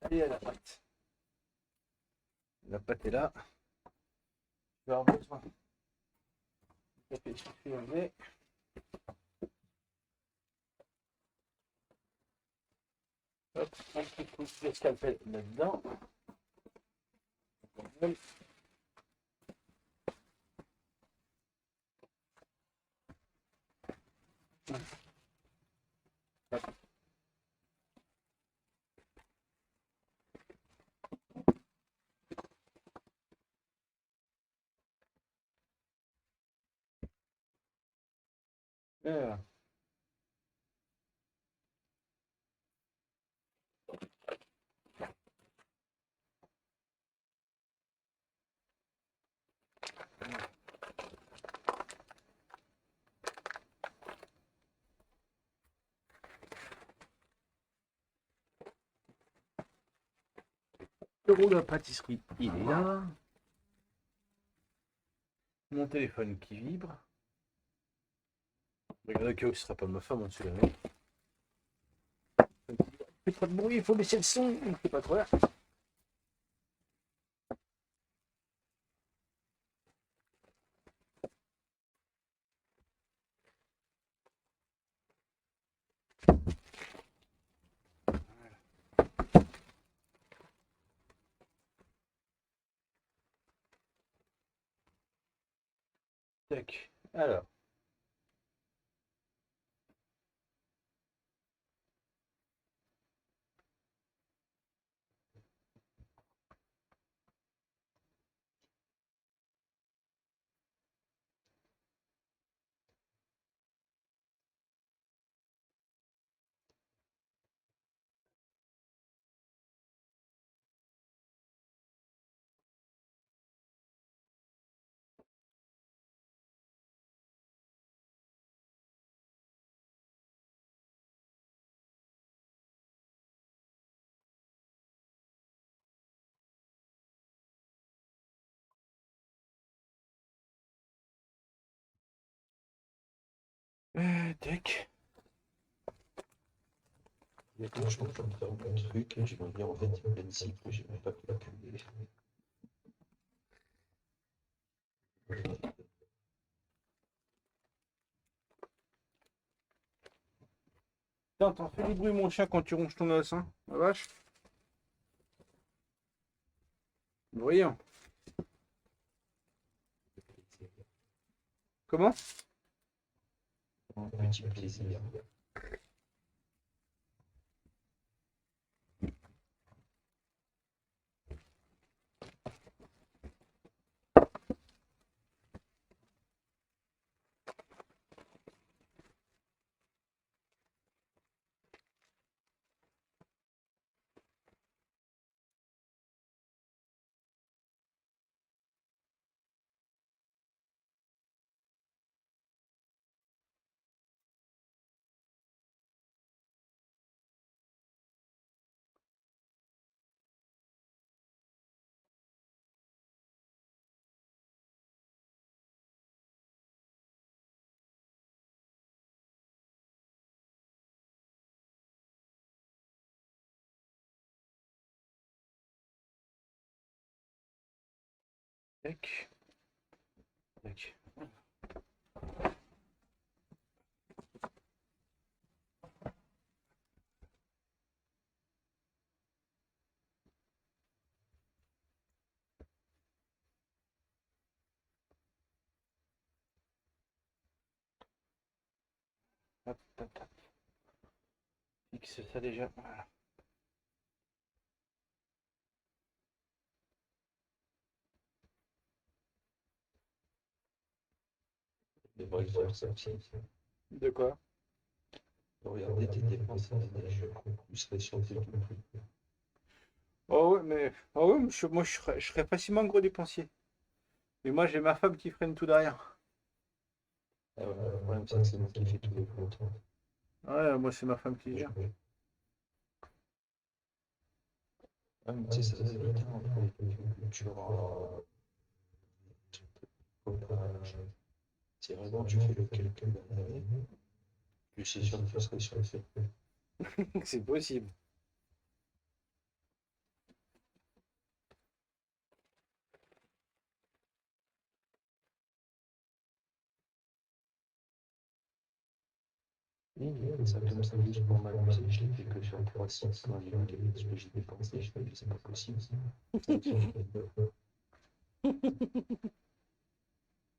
S1: allez à la pâte. La pâte est là. Je vais avoir besoin de taper sur le filet. Hop, un petit coup de scalpel là-dedans. Voilà. Le rouleau à pâtisserie, il est là. Mon téléphone qui vibre. Regardez que ce sera pas ma femme, on ne sait jamais. Faites pas de bruit, il faut baisser le son. C'est pas trop là. Tac. Alors. Tac.
S2: Maintenant, je suis en train de faire un truc et j'aimerais bien en fait il y a plein de cycles, j'aimerais pas calculer.
S1: Tiens, t'en fais du bruit, mon chien, quand tu ronges ton os, hein. La vache. Bruyant. Comment?
S2: Un petit plaisir.
S1: Tac. Tac. Hop, hop, hop. Fixe ça déjà. Voilà.
S2: Je devrais faire ça aussi.
S1: De quoi?
S2: Regardez tes dépenses d'énergie, je serais sûr que tout.
S1: Oh ouais, mais, oh ouais, mais moi je serais facilement gros dépensier. Mais moi j'ai ma femme qui freine tout derrière.
S2: Ah ouais, le problème c'est que c'est moi qui fais tous les comptes.
S1: Ouais, moi c'est ma femme qui gère.
S2: Ah, mais tu sais, ça va vite, hein, entre les cultures, copage. Si vraiment tu fais le calcul d'un année, je suis sûr que tu serais sur le fait.
S1: C'est possible.
S2: Oui, ça comme ça, juste pour m'amuser, je l'ai fait que sur 3-6 dans les modules, parce que j'ai dépensé, je fais que c'est pas possible.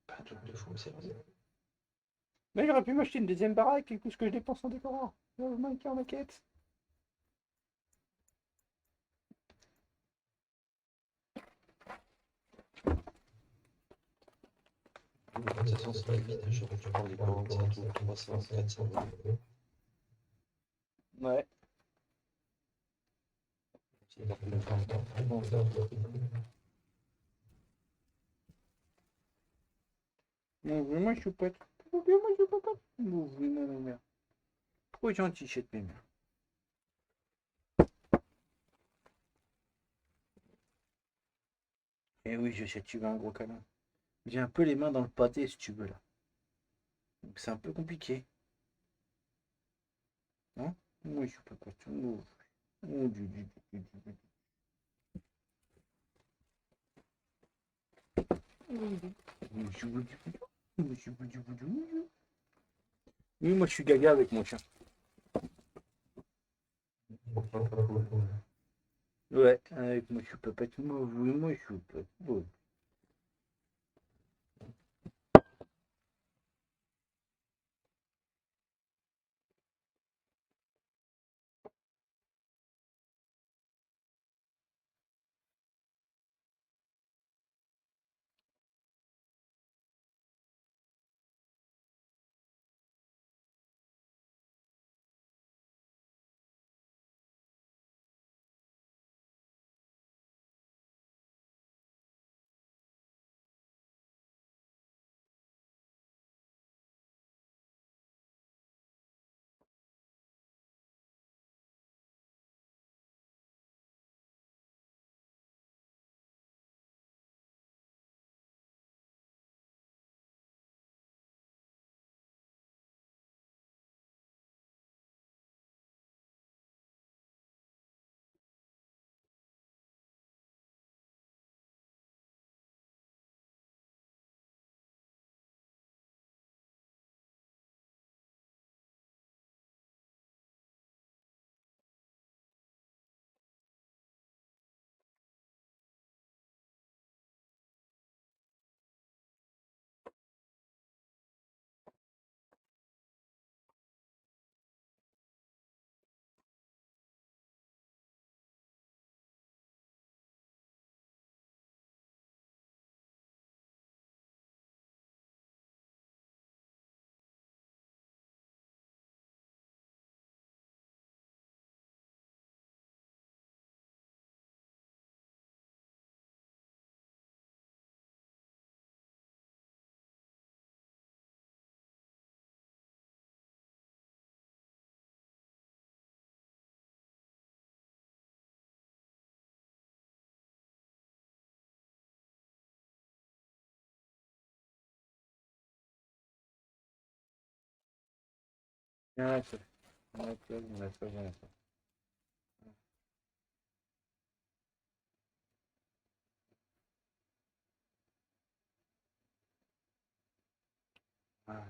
S2: Pas un truc de fou, sérieux.
S1: Mais j'aurais pu m'acheter une deuxième baraque et tout ce que je dépense en décorant. En maquette.
S2: De toute façon, ça va vite, j'aurais dû prendre les commandes, c'est tout 300, 400 euros.
S1: Ouais.
S2: C'est dans le temps, vraiment faire un truc.
S1: Moi je suis pas. Moi je suis pas. Ouvrez-moi ma mère. Trop gentil, cette mère. Et oui, je sais, tu veux un gros câlin. J'ai un peu les mains dans le pâté si tu veux là. Donc c'est un peu compliqué. Hein? Oui, je peux pas tout. Oh, oui, moi je suis gaga avec mon chien. Ouais, avec moi je suis pas tout. Moi je suis pas tout. Viens là, viens là. Voilà.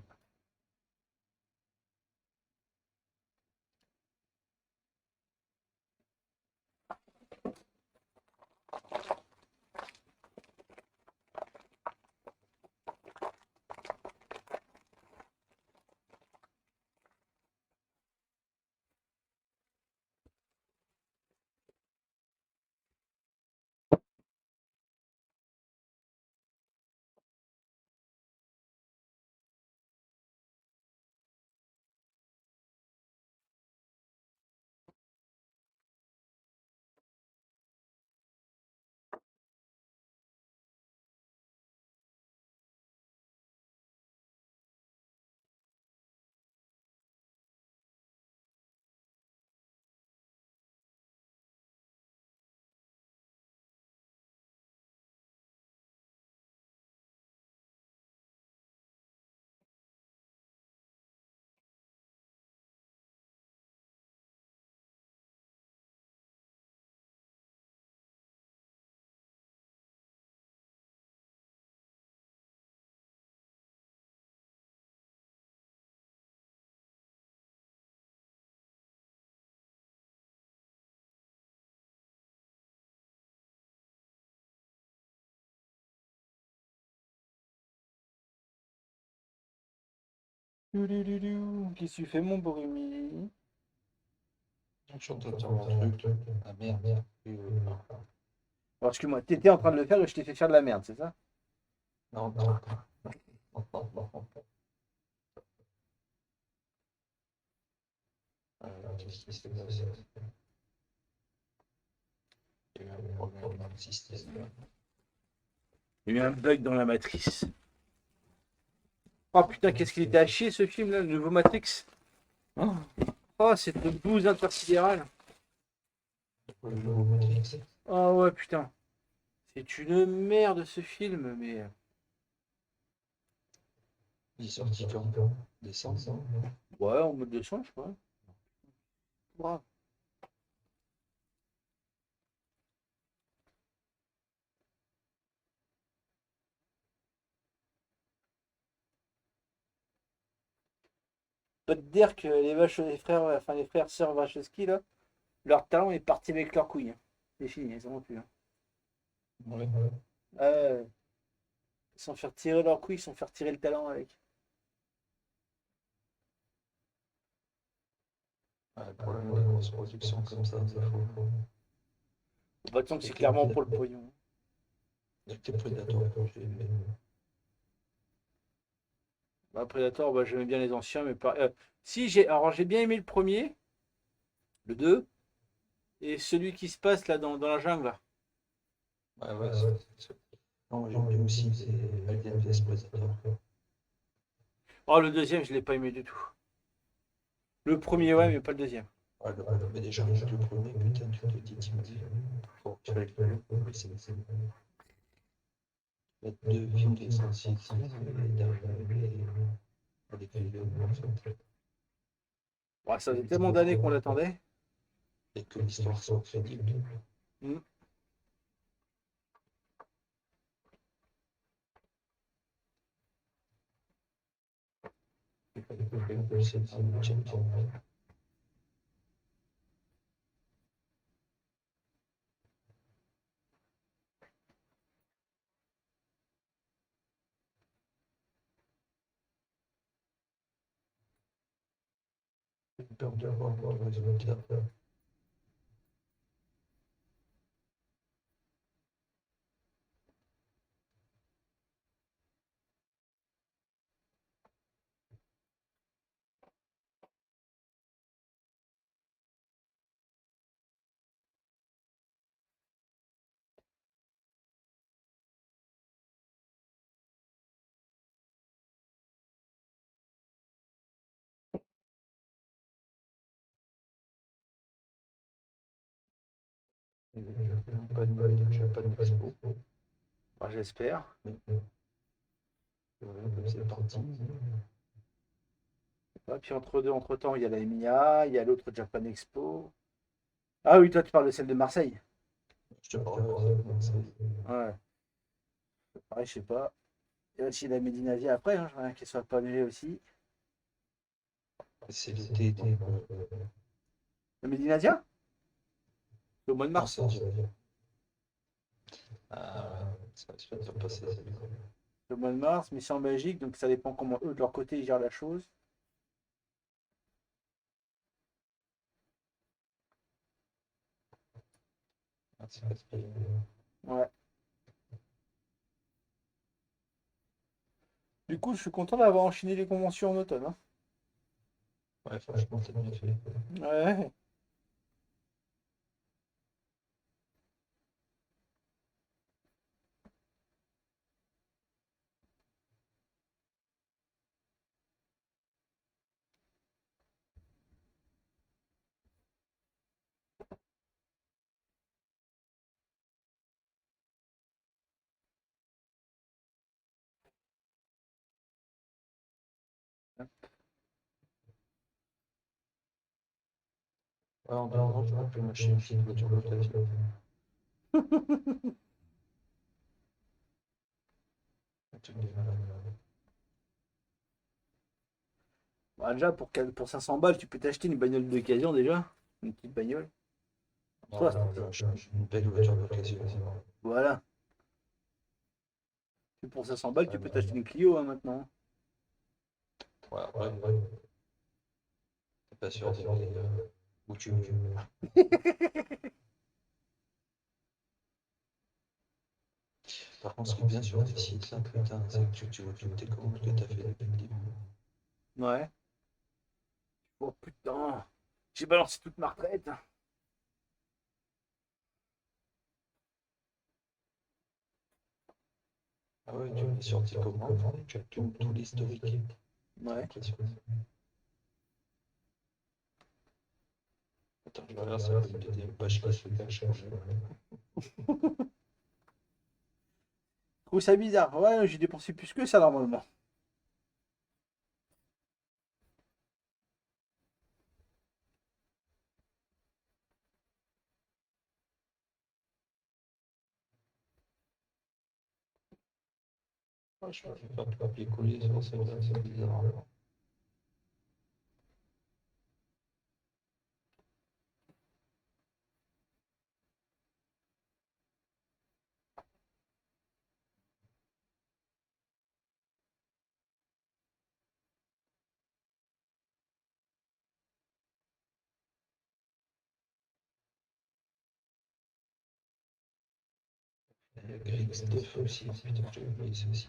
S1: Qu'est-ce que tu fais, mon Borumi?
S2: Je suis en train de faire mon truc. Ah merde.
S1: Alors, excuse-moi, t'étais en train de le faire et je t'ai fait faire de la merde, c'est ça?
S2: Non, non, non. Qu'est-ce qui s'est passé? Il y a eu un problème dans le système.
S1: Il y a eu un bug dans la matrice. Oh putain, qu'est-ce qu'il était à chier ce film là, le nouveau Matrix. Oh, oh cette bouse intersidérale.
S2: Le nouveau Matrix.
S1: Oh ouais, putain. C'est une merde ce film, mais.
S2: Il est sorti quand? Décembre, non?
S1: Ouais, en mode dessin, je crois. Bravo. Je peux te dire que les frères, enfin les frères sœurs Wachowski, là, leur talent est parti avec leurs couilles, hein. C'est fini, ils en ont plus, hein.
S2: Ouais.
S1: Ils se sont fait retirer leurs couilles, ils se sont fait retirer le talent avec.
S2: Ouais, le problème des grosses productions comme ça, c'est faux.
S1: Bah, tant que c'est
S2: Avec
S1: clairement pour le pognon.
S2: les Predator, j'ai aimé.
S1: Bah, Predator, bah, j'aimais bien les anciens, mais pas. Si, j'ai bien aimé le premier, le 2 et celui qui se passe là dans la jungle, là.
S2: Ouais, non, j'aime bien aussi, c'est Alien vs Predator.
S1: Oh, le deuxième, je l'ai pas aimé du tout. Le premier, ouais, mais pas le deuxième.
S2: Ouais, mais déjà, rien que le premier, putain, tu te dis, t'imagines. Bon, tu vas le faire, oui, c'est mettre deux films de science-fiction et d'arriver avec les deux, en fait.
S1: Ouais, ça faisait tellement d'années qu'on l'attendait.
S2: Et que l'histoire soit crédible.
S1: Hmm.
S2: Il fallait que c'est un James Bond. J'ai peur de voir le résultat. Pas de expo.
S1: Bah, j'espère.
S2: Comme c'est parti.
S1: Ouais, puis entre-temps, il y a la EMIA, il y a l'autre Japan Expo. Ah oui, toi, tu parles de celle de Marseille.
S2: Je te parle
S1: Ouais. Pareil, je sais pas. Il y a aussi la Medinavia après, hein, je vois qu'elle soit pas annulée aussi.
S2: c'est l'été, donc.
S1: La Medinavia? C'est au mois de
S2: Non,
S1: mars.
S2: c'est déjà. Ah ouais, ça va se faire passer.
S1: C'est au mois de mars, mais c'est en Belgique, donc ça dépend comment eux, de leur côté, ils gèrent la chose.
S2: C'est pas très bien.
S1: Ouais. Du coup, je suis content d'avoir enchaîné les conventions en automne, hein.
S2: Ouais, franchement, t'as bien fait.
S1: Ouais.
S2: Ouais, en attendant, j'aurais pu m'acheter une petite voiture d'occasion. Un truc de malade.
S1: Bah, déjà, pour 500 balles, tu peux t'acheter une bagnole d'occasion déjà. Une petite bagnole.
S2: Non,
S1: Toi,
S2: là, une belle voiture d'occasion.
S1: voilà. Et pour 500 balles, tu
S2: Ouais,
S1: peux t'acheter une Clio, hein, maintenant.
S2: ouais, après, t'es pas sûr d'aller où tu veux. Par contre, ce qui est bien sur les sites là, putain, c'est que tu vois toutes tes commandes que t'as fait depuis le début.
S1: Ouais. Oh putain. J'ai balancé toute ma retraite.
S2: Ah ouais, tu mets sur tes commandes, tu as tout l'historique. C'est
S1: Ouais.
S2: impressionnant. Attends, je regarde, ça peut me donner une page qui se cache quand même.
S1: trouve ça bizarre. Ouais, j'ai dépensé plus que ça normalement.
S2: Ouais, je vais faire du copier-coller sur celle-là, c'est bizarre. Il y a Greg Stuff aussi, putain, j'ai oublié ceci.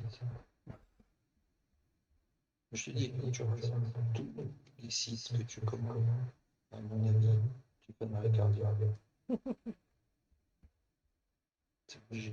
S2: Je te dis, quand tu regardes tous les sites que tu commandes, à mon avis, tu peux me regarder. C'est obligé.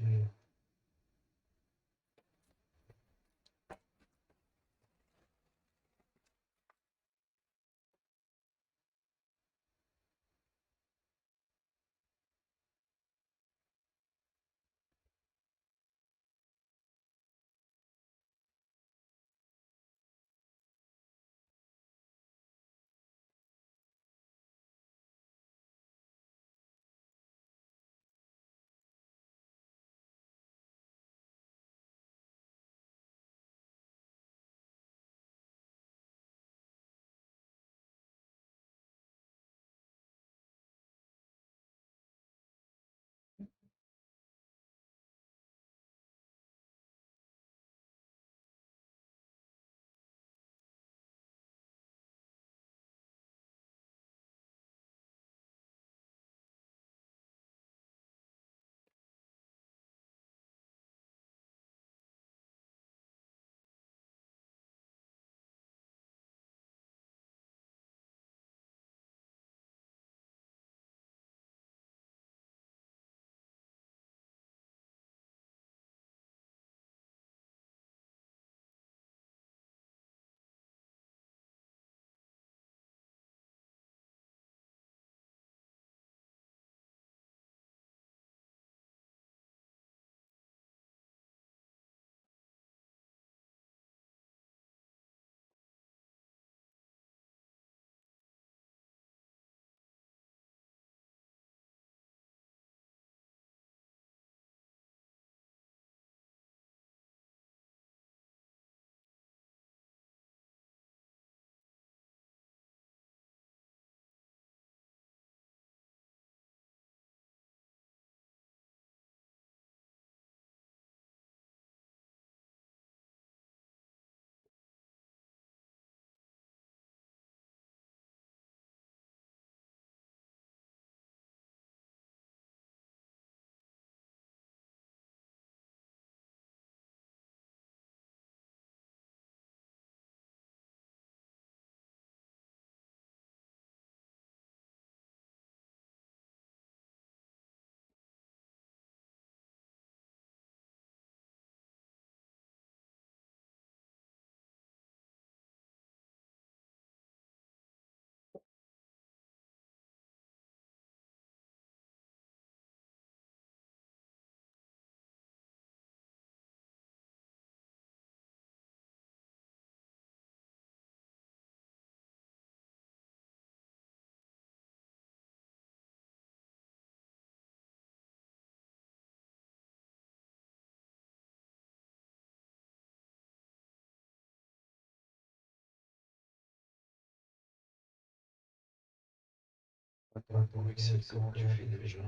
S2: Pour Excel, comment tu fais déjà?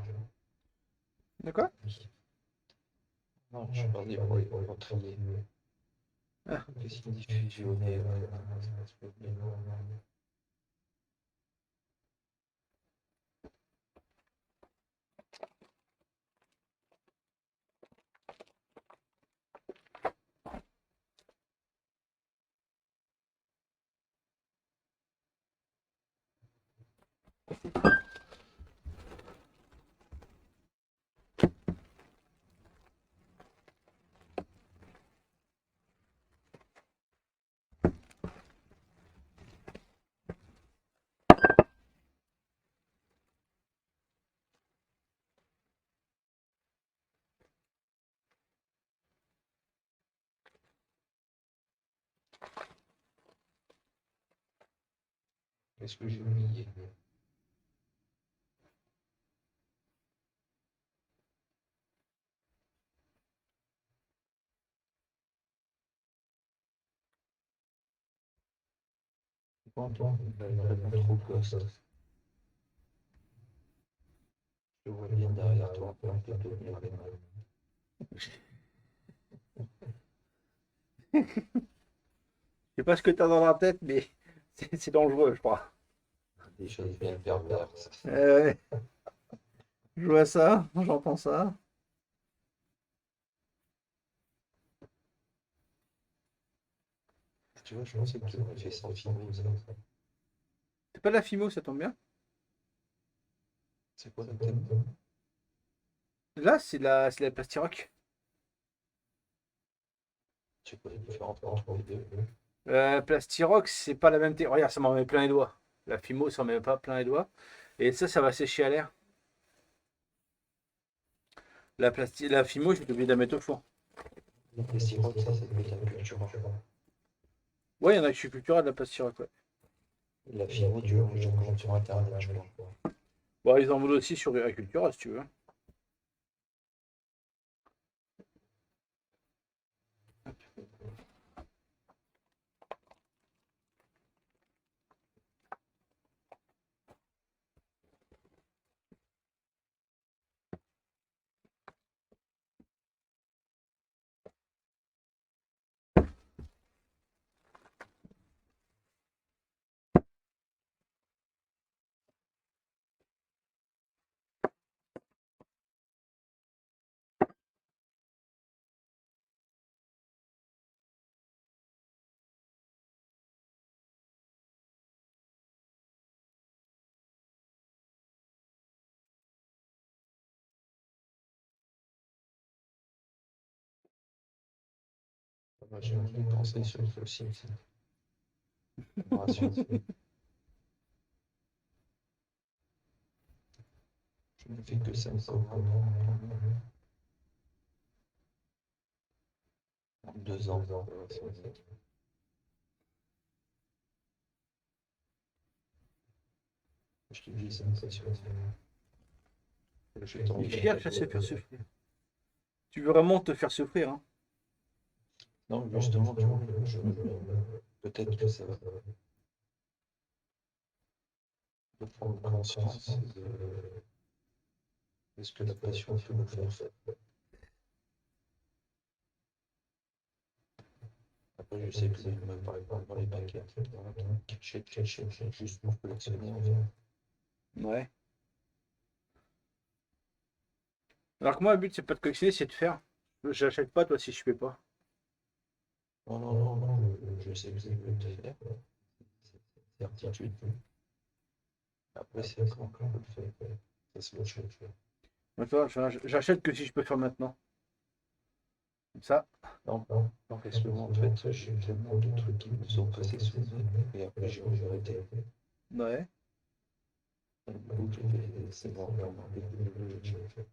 S1: De quoi?
S2: Non, je parlais pour trier.
S1: Ah.
S2: Qu'est-ce qu'il dit fusionner là? Qu'est-ce que j'ai oublié? Bon, toi, vraiment trop ghost. Je vois bien derrière toi, on peut devenir les mains.
S1: Je sais pas ce que t'as dans la tête, mais c'est dangereux, je crois.
S2: Des choses bien perverses.
S1: Ouais. Je vois ça, j'entends ça.
S2: Tu vois, je pensais que tu aurais fait sans film, ça.
S1: C'est pas de la Fimo, ça tombe bien.
S2: C'est quoi le thème?
S1: Là, c'est la Plastirock.
S2: C'est quoi la différence entre les deux?
S1: Plastirock, c'est pas la même. Regarde, ça m'en met plein les doigts. La Fimo, ça m'en met pas plein les doigts. Et ça va sécher à l'air. La Fimo, je vais oublier de la mettre au four.
S2: Les sirops, ça, c'est de la culture.
S1: Ouais, il y en a qui suis culturel de la Plastirock, ouais.
S2: La fimo, tu vois, je commande sur internet, je crois.
S1: Bon, ils en vendent aussi sur Agricultura, si tu veux.
S2: Moi, j'ai envie de penser sur le site. Je ne fais que ça, en 2 ans. Je te dis, c'est sûr. Je
S1: Il cherche à se faire souffrir. Tu veux vraiment te faire souffrir, hein?
S2: Non, justement, tu vois, peut-être que ça va de prendre conscience de ce que la passion peut nous faire. Après, je sais que ça me paraît pas dans les baguettes, caché, juste pour collectionner, en fait.
S1: Ouais. Alors que moi, le but, c'est pas de collectionner, c'est de faire. J'achète pas, toi, si je fais pas.
S2: Non, je sais que c'est le but de faire. C'est certitude. Après, c'est quand on peut le faire. Ça, c'est autre chose.
S1: Donc, toi, j'achète que si je peux faire maintenant. Comme ça.
S2: Non, parce que moi, en fait, j'ai tellement de trucs qui me sont passés sous le nez, et après, j'ai arrêté.
S1: Ouais.
S2: Le boulot que j'ai fait, c'est bon, vraiment, avec le boulot que j'ai fait.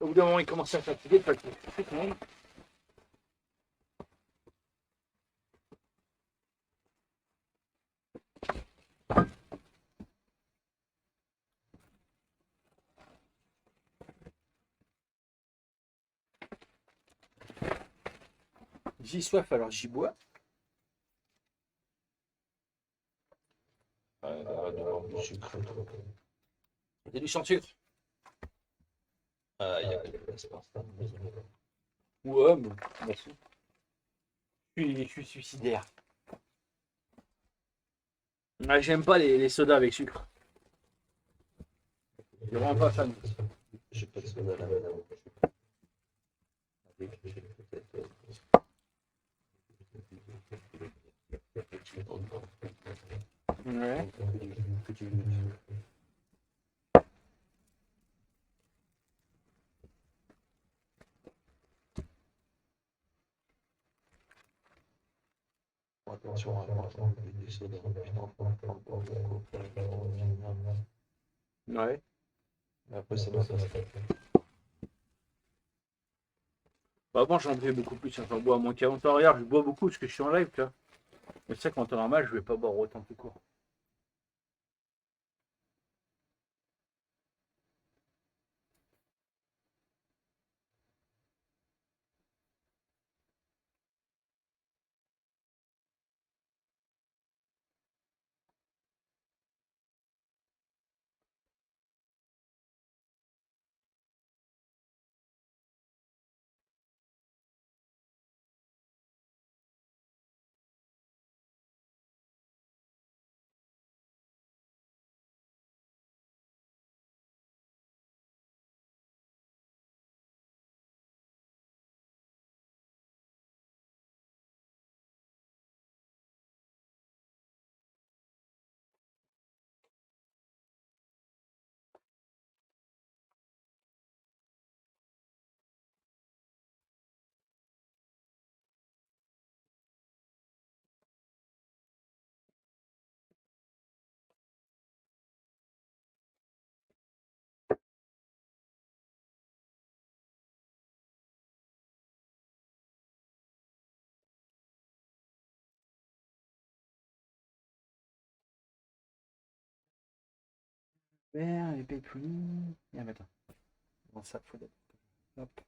S1: Au bout d'un moment, il commence à fatiguer, pas le monde. J'ai soif, alors j'y bois.
S2: Arrête de boire du sucre, toi.
S1: C'est du sans sucre.
S2: Ah, il y a que de l'espace.
S1: Ouais, bon, merci. Je suis suicidaire. Ah, j'aime pas les sodas avec sucre. Je suis vraiment pas fan.
S2: J'ai pas de soda à la main. Avec peut-être.
S1: Ouais.
S2: Que tu sur un bar, des sodas, putain, prendre beaucoup pour la finir.
S1: Ouais.
S2: Et après, ça m'a pas fait.
S1: Bah, avant, j'en buvais beaucoup plus, hein, j'en bois moins qu'avant. Toi, regarde, je bois beaucoup parce que je suis en live, tu vois. Mais c'est ça qu'en temps normal, je vais pas boire autant tout court. Vert, les pépounis. Et attends. Bon, ça, faut d'être. Hop.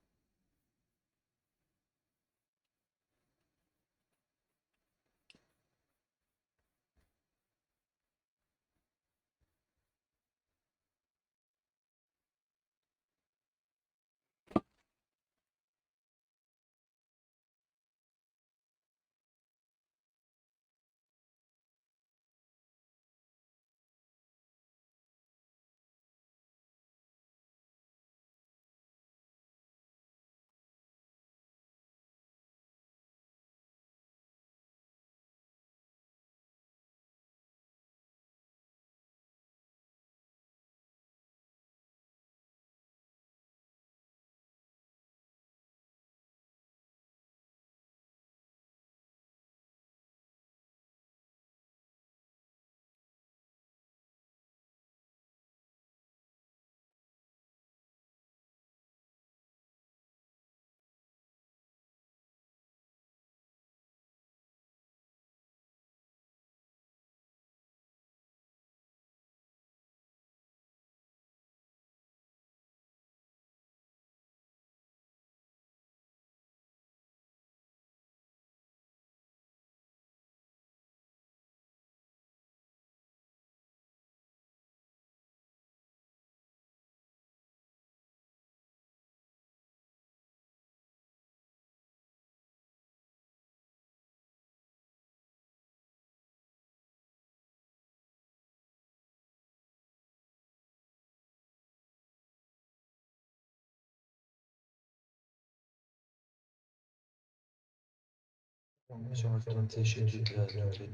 S2: On est sur un temps de sécher toute la journée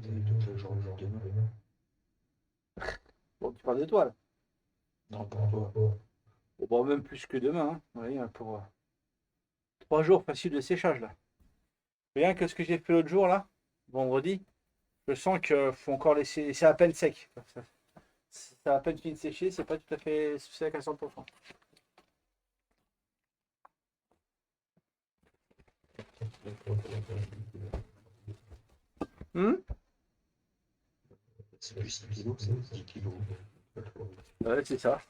S2: demain.
S1: Bon, tu parles de toi, là.
S2: Non, pour toi.
S1: Bon, même plus que demain, hein. Oui, pour 3 jours faciles de séchage, là. Rien que ce que j'ai fait l'autre jour, là, vendredi, je sens qu'il faut encore laisser. C'est à peine sec. Ça a à peine fini de sécher, c'est pas tout à fait sec à 100%. Hmm.
S2: C'est plus 6 kilos, c'est 10 kilos.
S1: Ouais, c'est ça.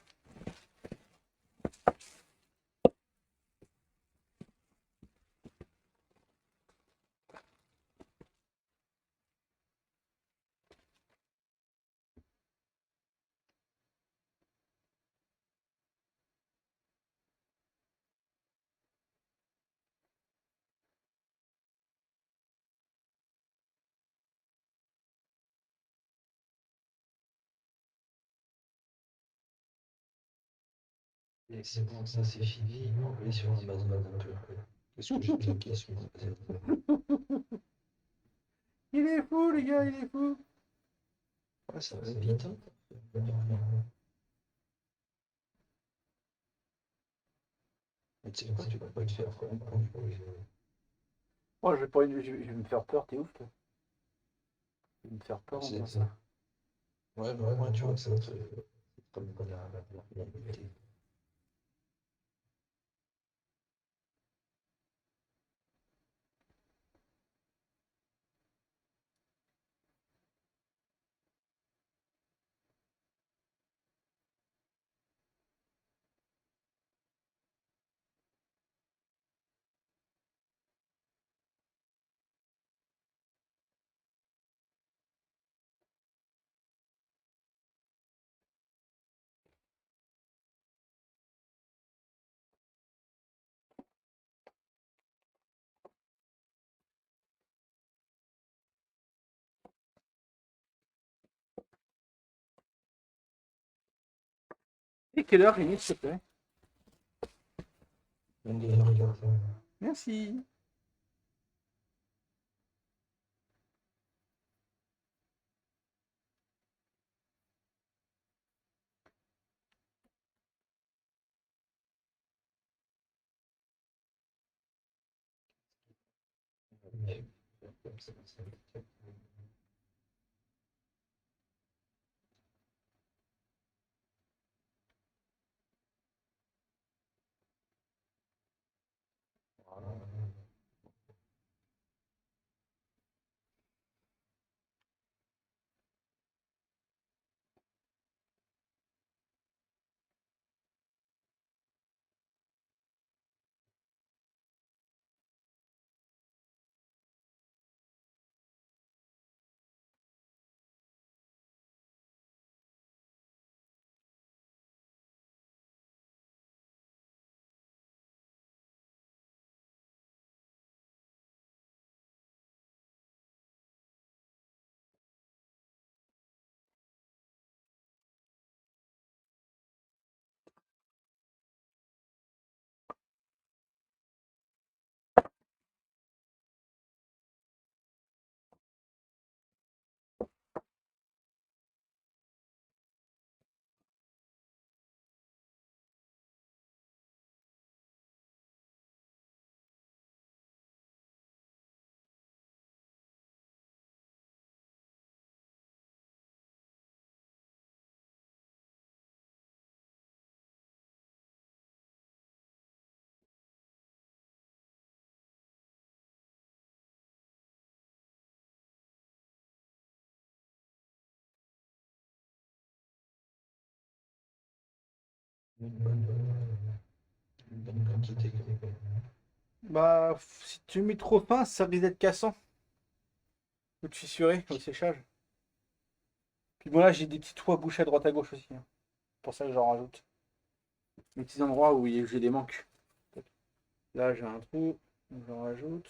S2: Et c'est bon, ça c'est fini. On va aller sur Amazon un peu. Qu'est-ce que j'ai cliqué sur Amazon?
S1: Il est fou, les gars, il est fou.
S2: Ouais, ça va vite, hein. Mais tu sais quoi, tu vas pas te faire quand même.
S1: Moi, je vais pas, je vais me faire peur, t'es ouf, toi. Je vais me faire peur en
S2: C'est
S1: disant ça.
S2: ouais, mais au moins, tu vois, c'est comme la réalité.
S1: Et quelle heure, Rémi, s'il te plaît?
S2: 22h15.
S1: Merci.
S2: Une bonne quantité.
S1: Bah, si tu mets trop fin, ça risque d'être cassant. Ou de fissurer au séchage. Puis bon, là, j'ai des petits trous à boucher à droite à gauche aussi, hein. Pour ça que j'en rajoute. Des petits endroits où j'ai des manques. Là, j'ai un trou, donc j'en rajoute.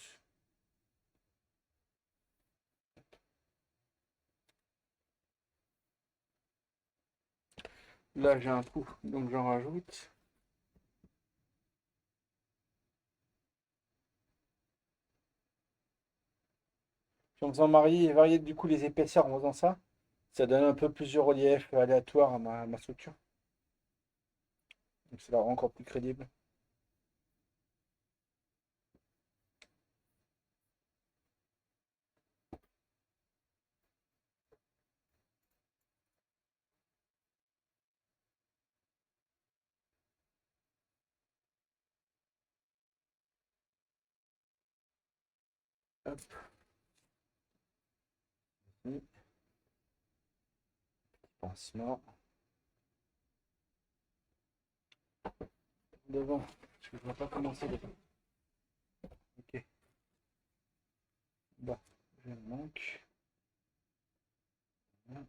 S1: Là, j'ai un trou, donc j'en rajoute. Puis en faisant varier du coup les épaisseurs en faisant ça, ça donne un peu plus de relief aléatoire à ma structure. Donc ça la rend encore plus crédible. Hop. Pansement. Devant. Parce que je ne vois pas commencer devant. Ok. Bah, je manque. Voilà.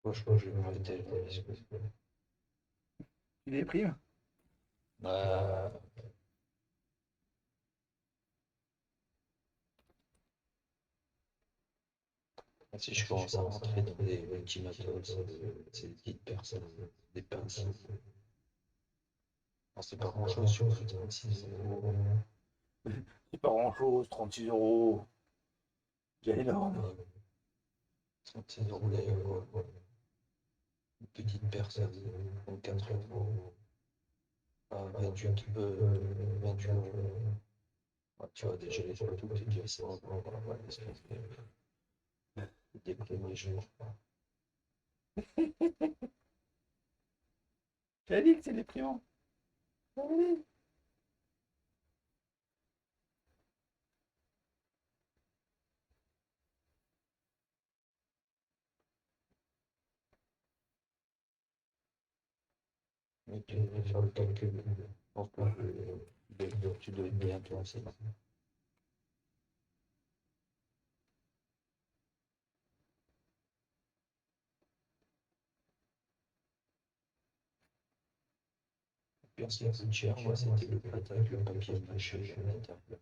S2: Franchement, je vais m'arrêter là, parce que
S1: Tu déprimes?
S2: bah, si je commence à rentrer dans des petits matos, c'est des petites personnes, des pinces. Alors, c'est pas grand-chose sur 36 €.
S1: C'est pas grand-chose, 36 euros. C'est énorme.
S2: 36 € d'ailleurs, quoi. Une petite personne, 4 €. Ah, 28 €. Ah, tu vois, déjà les photos, tu te dis, c'est encore, voilà, des premiers jours.
S1: J'ai dit que c'est déprimant.
S2: Mais tu devrais faire le calcul. Je pense que tu dois être bien, toi aussi. Pire, ce qui coûte cher, moi, c'était le plat avec le papier mâché à l'intérieur.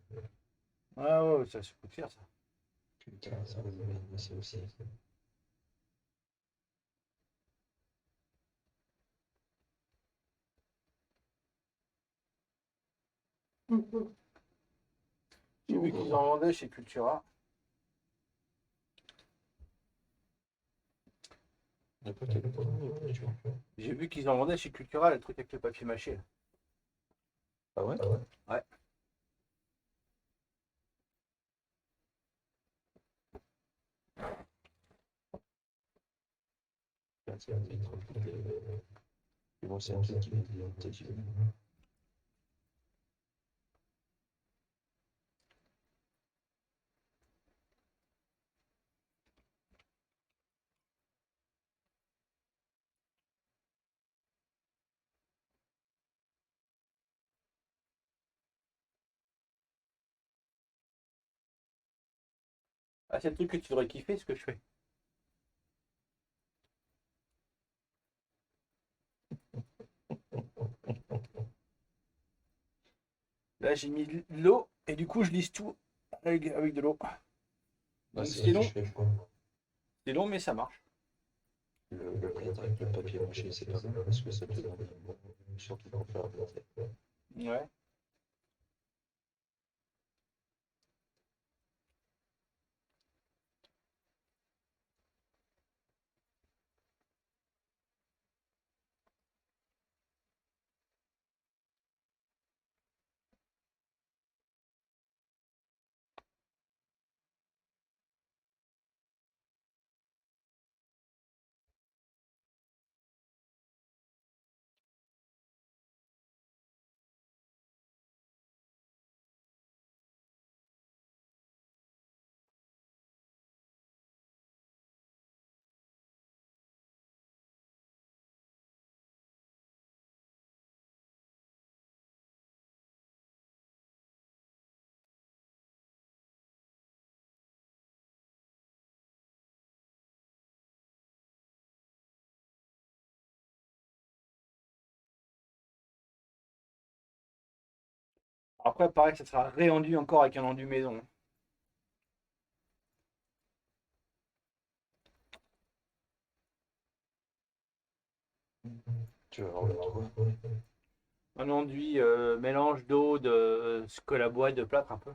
S1: Ah ouais, ça se coûte cher ça.
S2: Putain, ça me merde, mais c'est aussi.
S1: J'ai vu qu'ils en vendaient chez Cultura.
S2: Le papier, tu vois.
S1: J'ai vu qu'ils en vendaient chez Cultura, le truc avec le papier mâché.
S2: Ah ouais?
S1: Ouais.
S2: C'est un truc c'est un truc qui me dit dans tes yeux.
S1: Ah, c'est le truc que tu devrais kiffer ce que je fais. Là, j'ai mis de l'eau et du coup, je lisse tout avec de l'eau.
S2: Bah,
S1: Donc
S2: c'est ce que je fais, moi.
S1: c'est long, mais ça marche.
S2: Le plat avec le papier mâché, c'est pas mal parce que ça te donne un bon, surtout pour faire la planter.
S1: Ouais. Après, pareil, ça sera réendu encore avec un enduit maison.
S2: Tu vas voir le tour.
S1: Un enduit mélange d'eau, de ce que la boîte de plâtre un peu.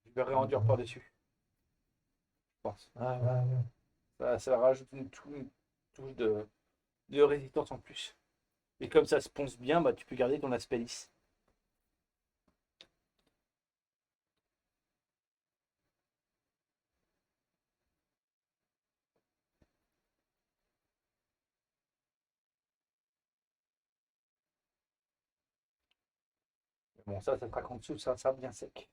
S1: Je vais réenduire par-dessus, je pense.
S2: Ah ouais.
S1: Ça rajoute une touche de résistance en plus. Et comme ça se ponce bien, bah, tu peux garder ton aspect lisse. Bon, ça sera qu'en dessous, ça sera bien sec.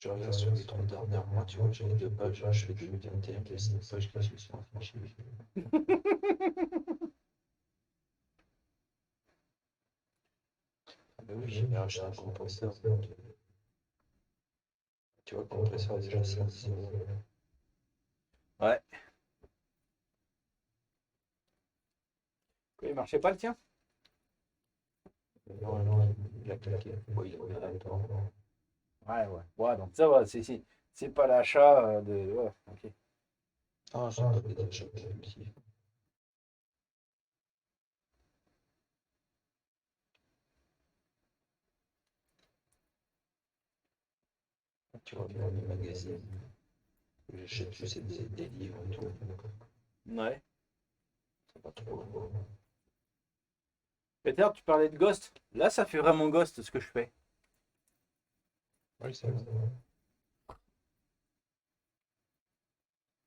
S2: Je regarde sur les 3 derniers mois, tu vois, j'ai les 2 pages, là, je fais 2021, les 5 pages qui sont affichées. Ah bah oui, j'ai acheté un compresseur. Tu vois, le compresseur déjà 5 euros.
S1: Ouais. Il marchait pas le tien?
S2: Non, non, il a claqué. Ouais, il a longtemps.
S1: Ouais, ouais. Ouais, donc ça va, c'est pas l'achat de. Ouais, ok.
S2: Ah, j'ai pas des achats compulsifs. Tu vois, dans les magazines, j'achète, tu sais, des livres et tout.
S1: Ouais.
S2: C'est pas trop.
S1: Peter, tu parlais de Ghost. Là, ça fait vraiment Ghost ce que je fais.
S2: Oui, c'est vrai.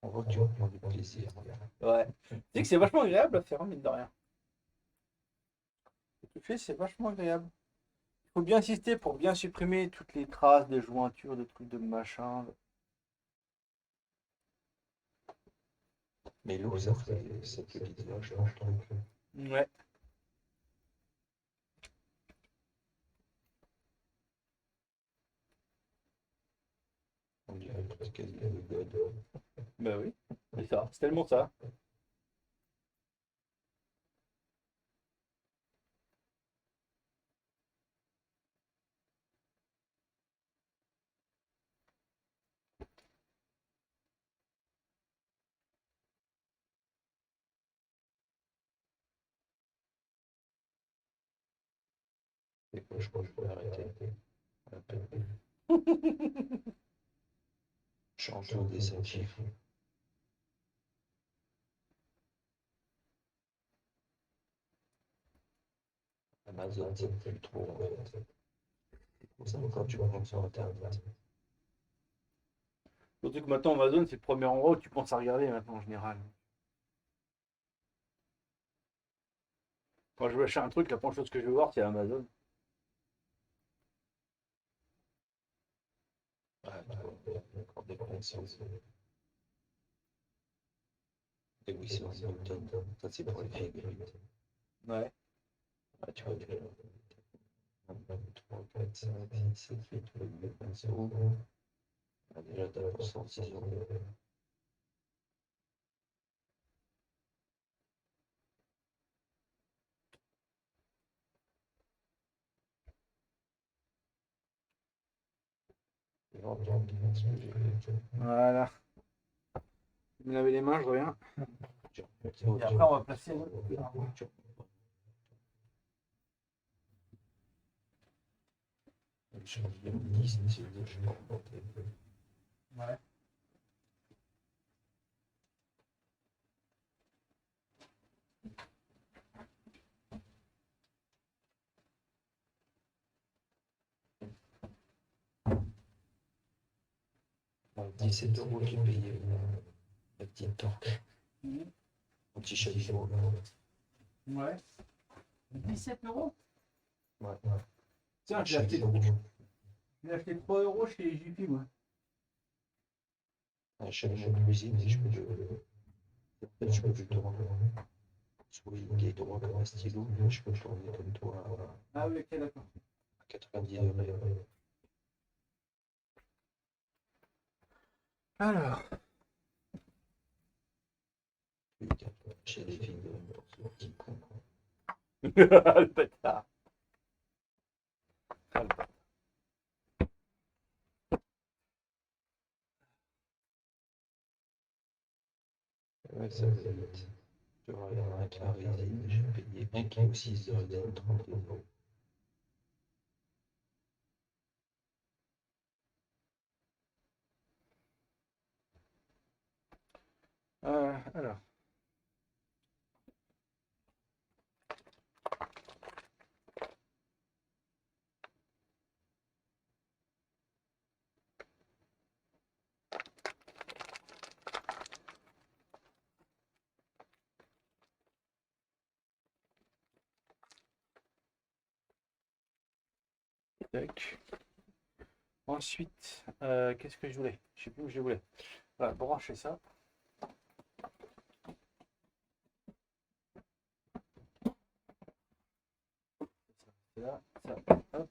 S2: On voit que tu prends du plaisir.
S1: Ouais. Tu sais que c'est vachement agréable à faire, mine de rien. Ce que tu fais, c'est vachement agréable. Il faut bien insister pour bien supprimer toutes les traces de jointures, de trucs de machin.
S2: Mais l'eau, ça te le dit vachement, je trouve.
S1: Ouais.
S2: On dirait presque le God.
S1: Bah oui. C'est ça. C'est tellement ça.
S2: Et moi, je crois que je vais arrêter. Un peu. Change des 5 chiffres. Amazon, c'est plus trop, en fait. Pour ça, quand tu prends sur Internet.
S1: Surtout que maintenant, Amazon, c'est le premier endroit où tu penses à regarder maintenant en général. Quand je veux acheter un truc, la première chose que je veux voir, c'est Amazon.
S2: Ouais, tu vois, encore des connexions. Et oui, c'est Newton. Ça, c'est pour les figurines.
S1: Ouais.
S2: Ah, tu vois, déjà. 1, 2, 3, 4, 5, 6, 7, 8, 9, 10, 11. Ah, déjà, t'as pour 106 euros.
S1: Voilà. Je vais me laver les mains, je reviens. Et après, on va placer notre. Ouais.
S2: Alors, 17 euros, j'ai payé la petite torque.
S1: Mhm.
S2: Un petit chalumeau.
S1: Ouais. 17 €.
S2: Ouais.
S1: Tiens, je l'ai acheté 3 € chez JP, moi.
S2: Un chalumeau de cuisine, et je peux le tourner. Soit il est droit comme un stylo, mais je peux le tourner comme toi
S1: Ah oui, ok, d'accord.
S2: à 90 degrés.
S1: Alors.
S2: Putain, chez les filles pour ce petit con.
S1: Le bâtard. Ah, le bâtard.
S2: Ouais, ça va vite. Je regarde avec la résine, j'ai payé 1,6 kg de résine, 32 euros.
S1: Alors. Tac. Ensuite, qu'est-ce que je voulais? Je sais plus où je voulais. Voilà, brancher ça. C'est là, ça, hop.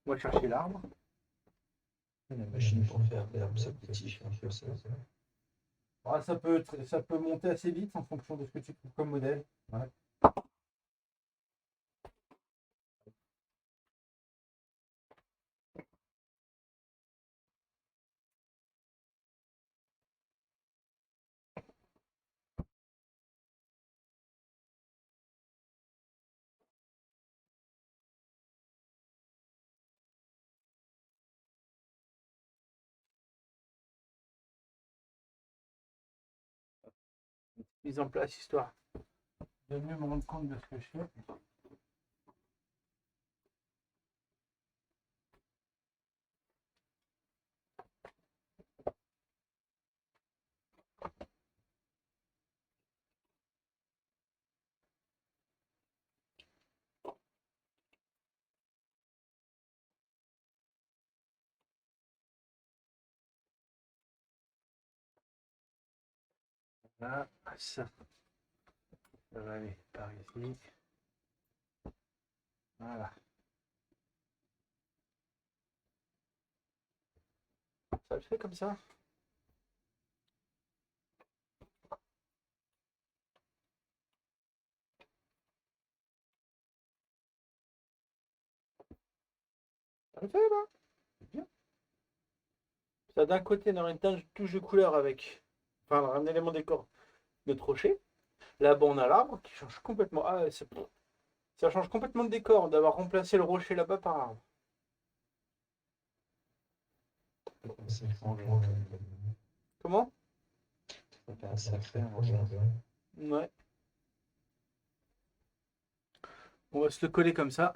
S1: On va chercher l'arbre.
S2: La machine pour faire l'herbe, ça petit, un peu ça.
S1: Ah, ça peut monter assez vite en fonction de ce que tu trouves comme modèle. Ouais. Mise en place histoire de mieux me rendre compte de ce que je fais. Là, ça va aller par ici. Voilà. Ça le fait comme ça. Ça le fait là. C'est bien. Ça d'un côté dans une touche de couleur avec. Enfin, un élément décor de rocher. Là-bas, on a l'arbre qui change complètement. Ah, ça change complètement de décor d'avoir remplacé le rocher là-bas par l'arbre. Comment?
S2: Ça fait un sacré rangement.
S1: Ouais. On va se le coller comme ça.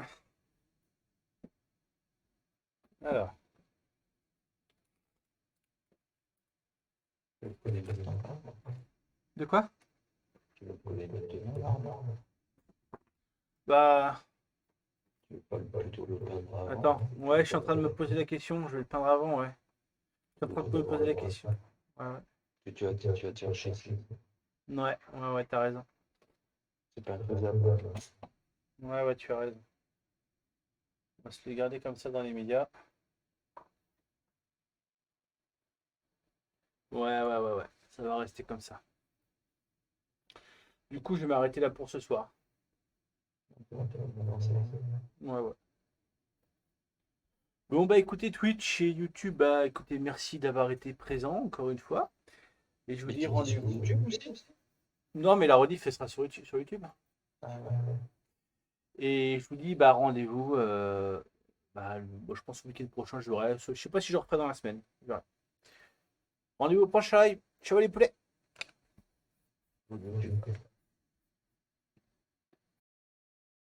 S1: Alors.
S2: Tu veux coller dedans l'arbre?
S1: De quoi?
S2: Tu veux coller dedans l'arbre?
S1: Bah.
S2: Tu veux pas plutôt le peindre avant?
S1: Attends. Ouais, je suis en train de me poser la question. Je vais le peindre avant, ouais. Je suis en train de me poser la question. Ouais, ouais.
S2: Que tu vas te chercher.
S1: Ouais, t'as raison.
S2: C'est pas faisable.
S1: Ouais, tu as raison. On va se les garder comme ça dans les médias. Ouais. Ça va rester comme ça. Du coup, je vais m'arrêter là pour ce soir. Ouais. Bon, bah écoutez, Twitch et YouTube, bah écoutez, merci d'avoir été présent encore une fois. Et je vous dis rendez-vous.
S2: YouTube aussi?
S1: Non, mais la rediff, elle sera sur YouTube.
S2: Ah ouais.
S1: Et je vous dis, bah rendez-vous. Bon, je pense au week-end prochain, je verrai. Je sais pas si je referai dans la semaine. Je verrai. Rendez-vous au prochain live. Ciao les poulets.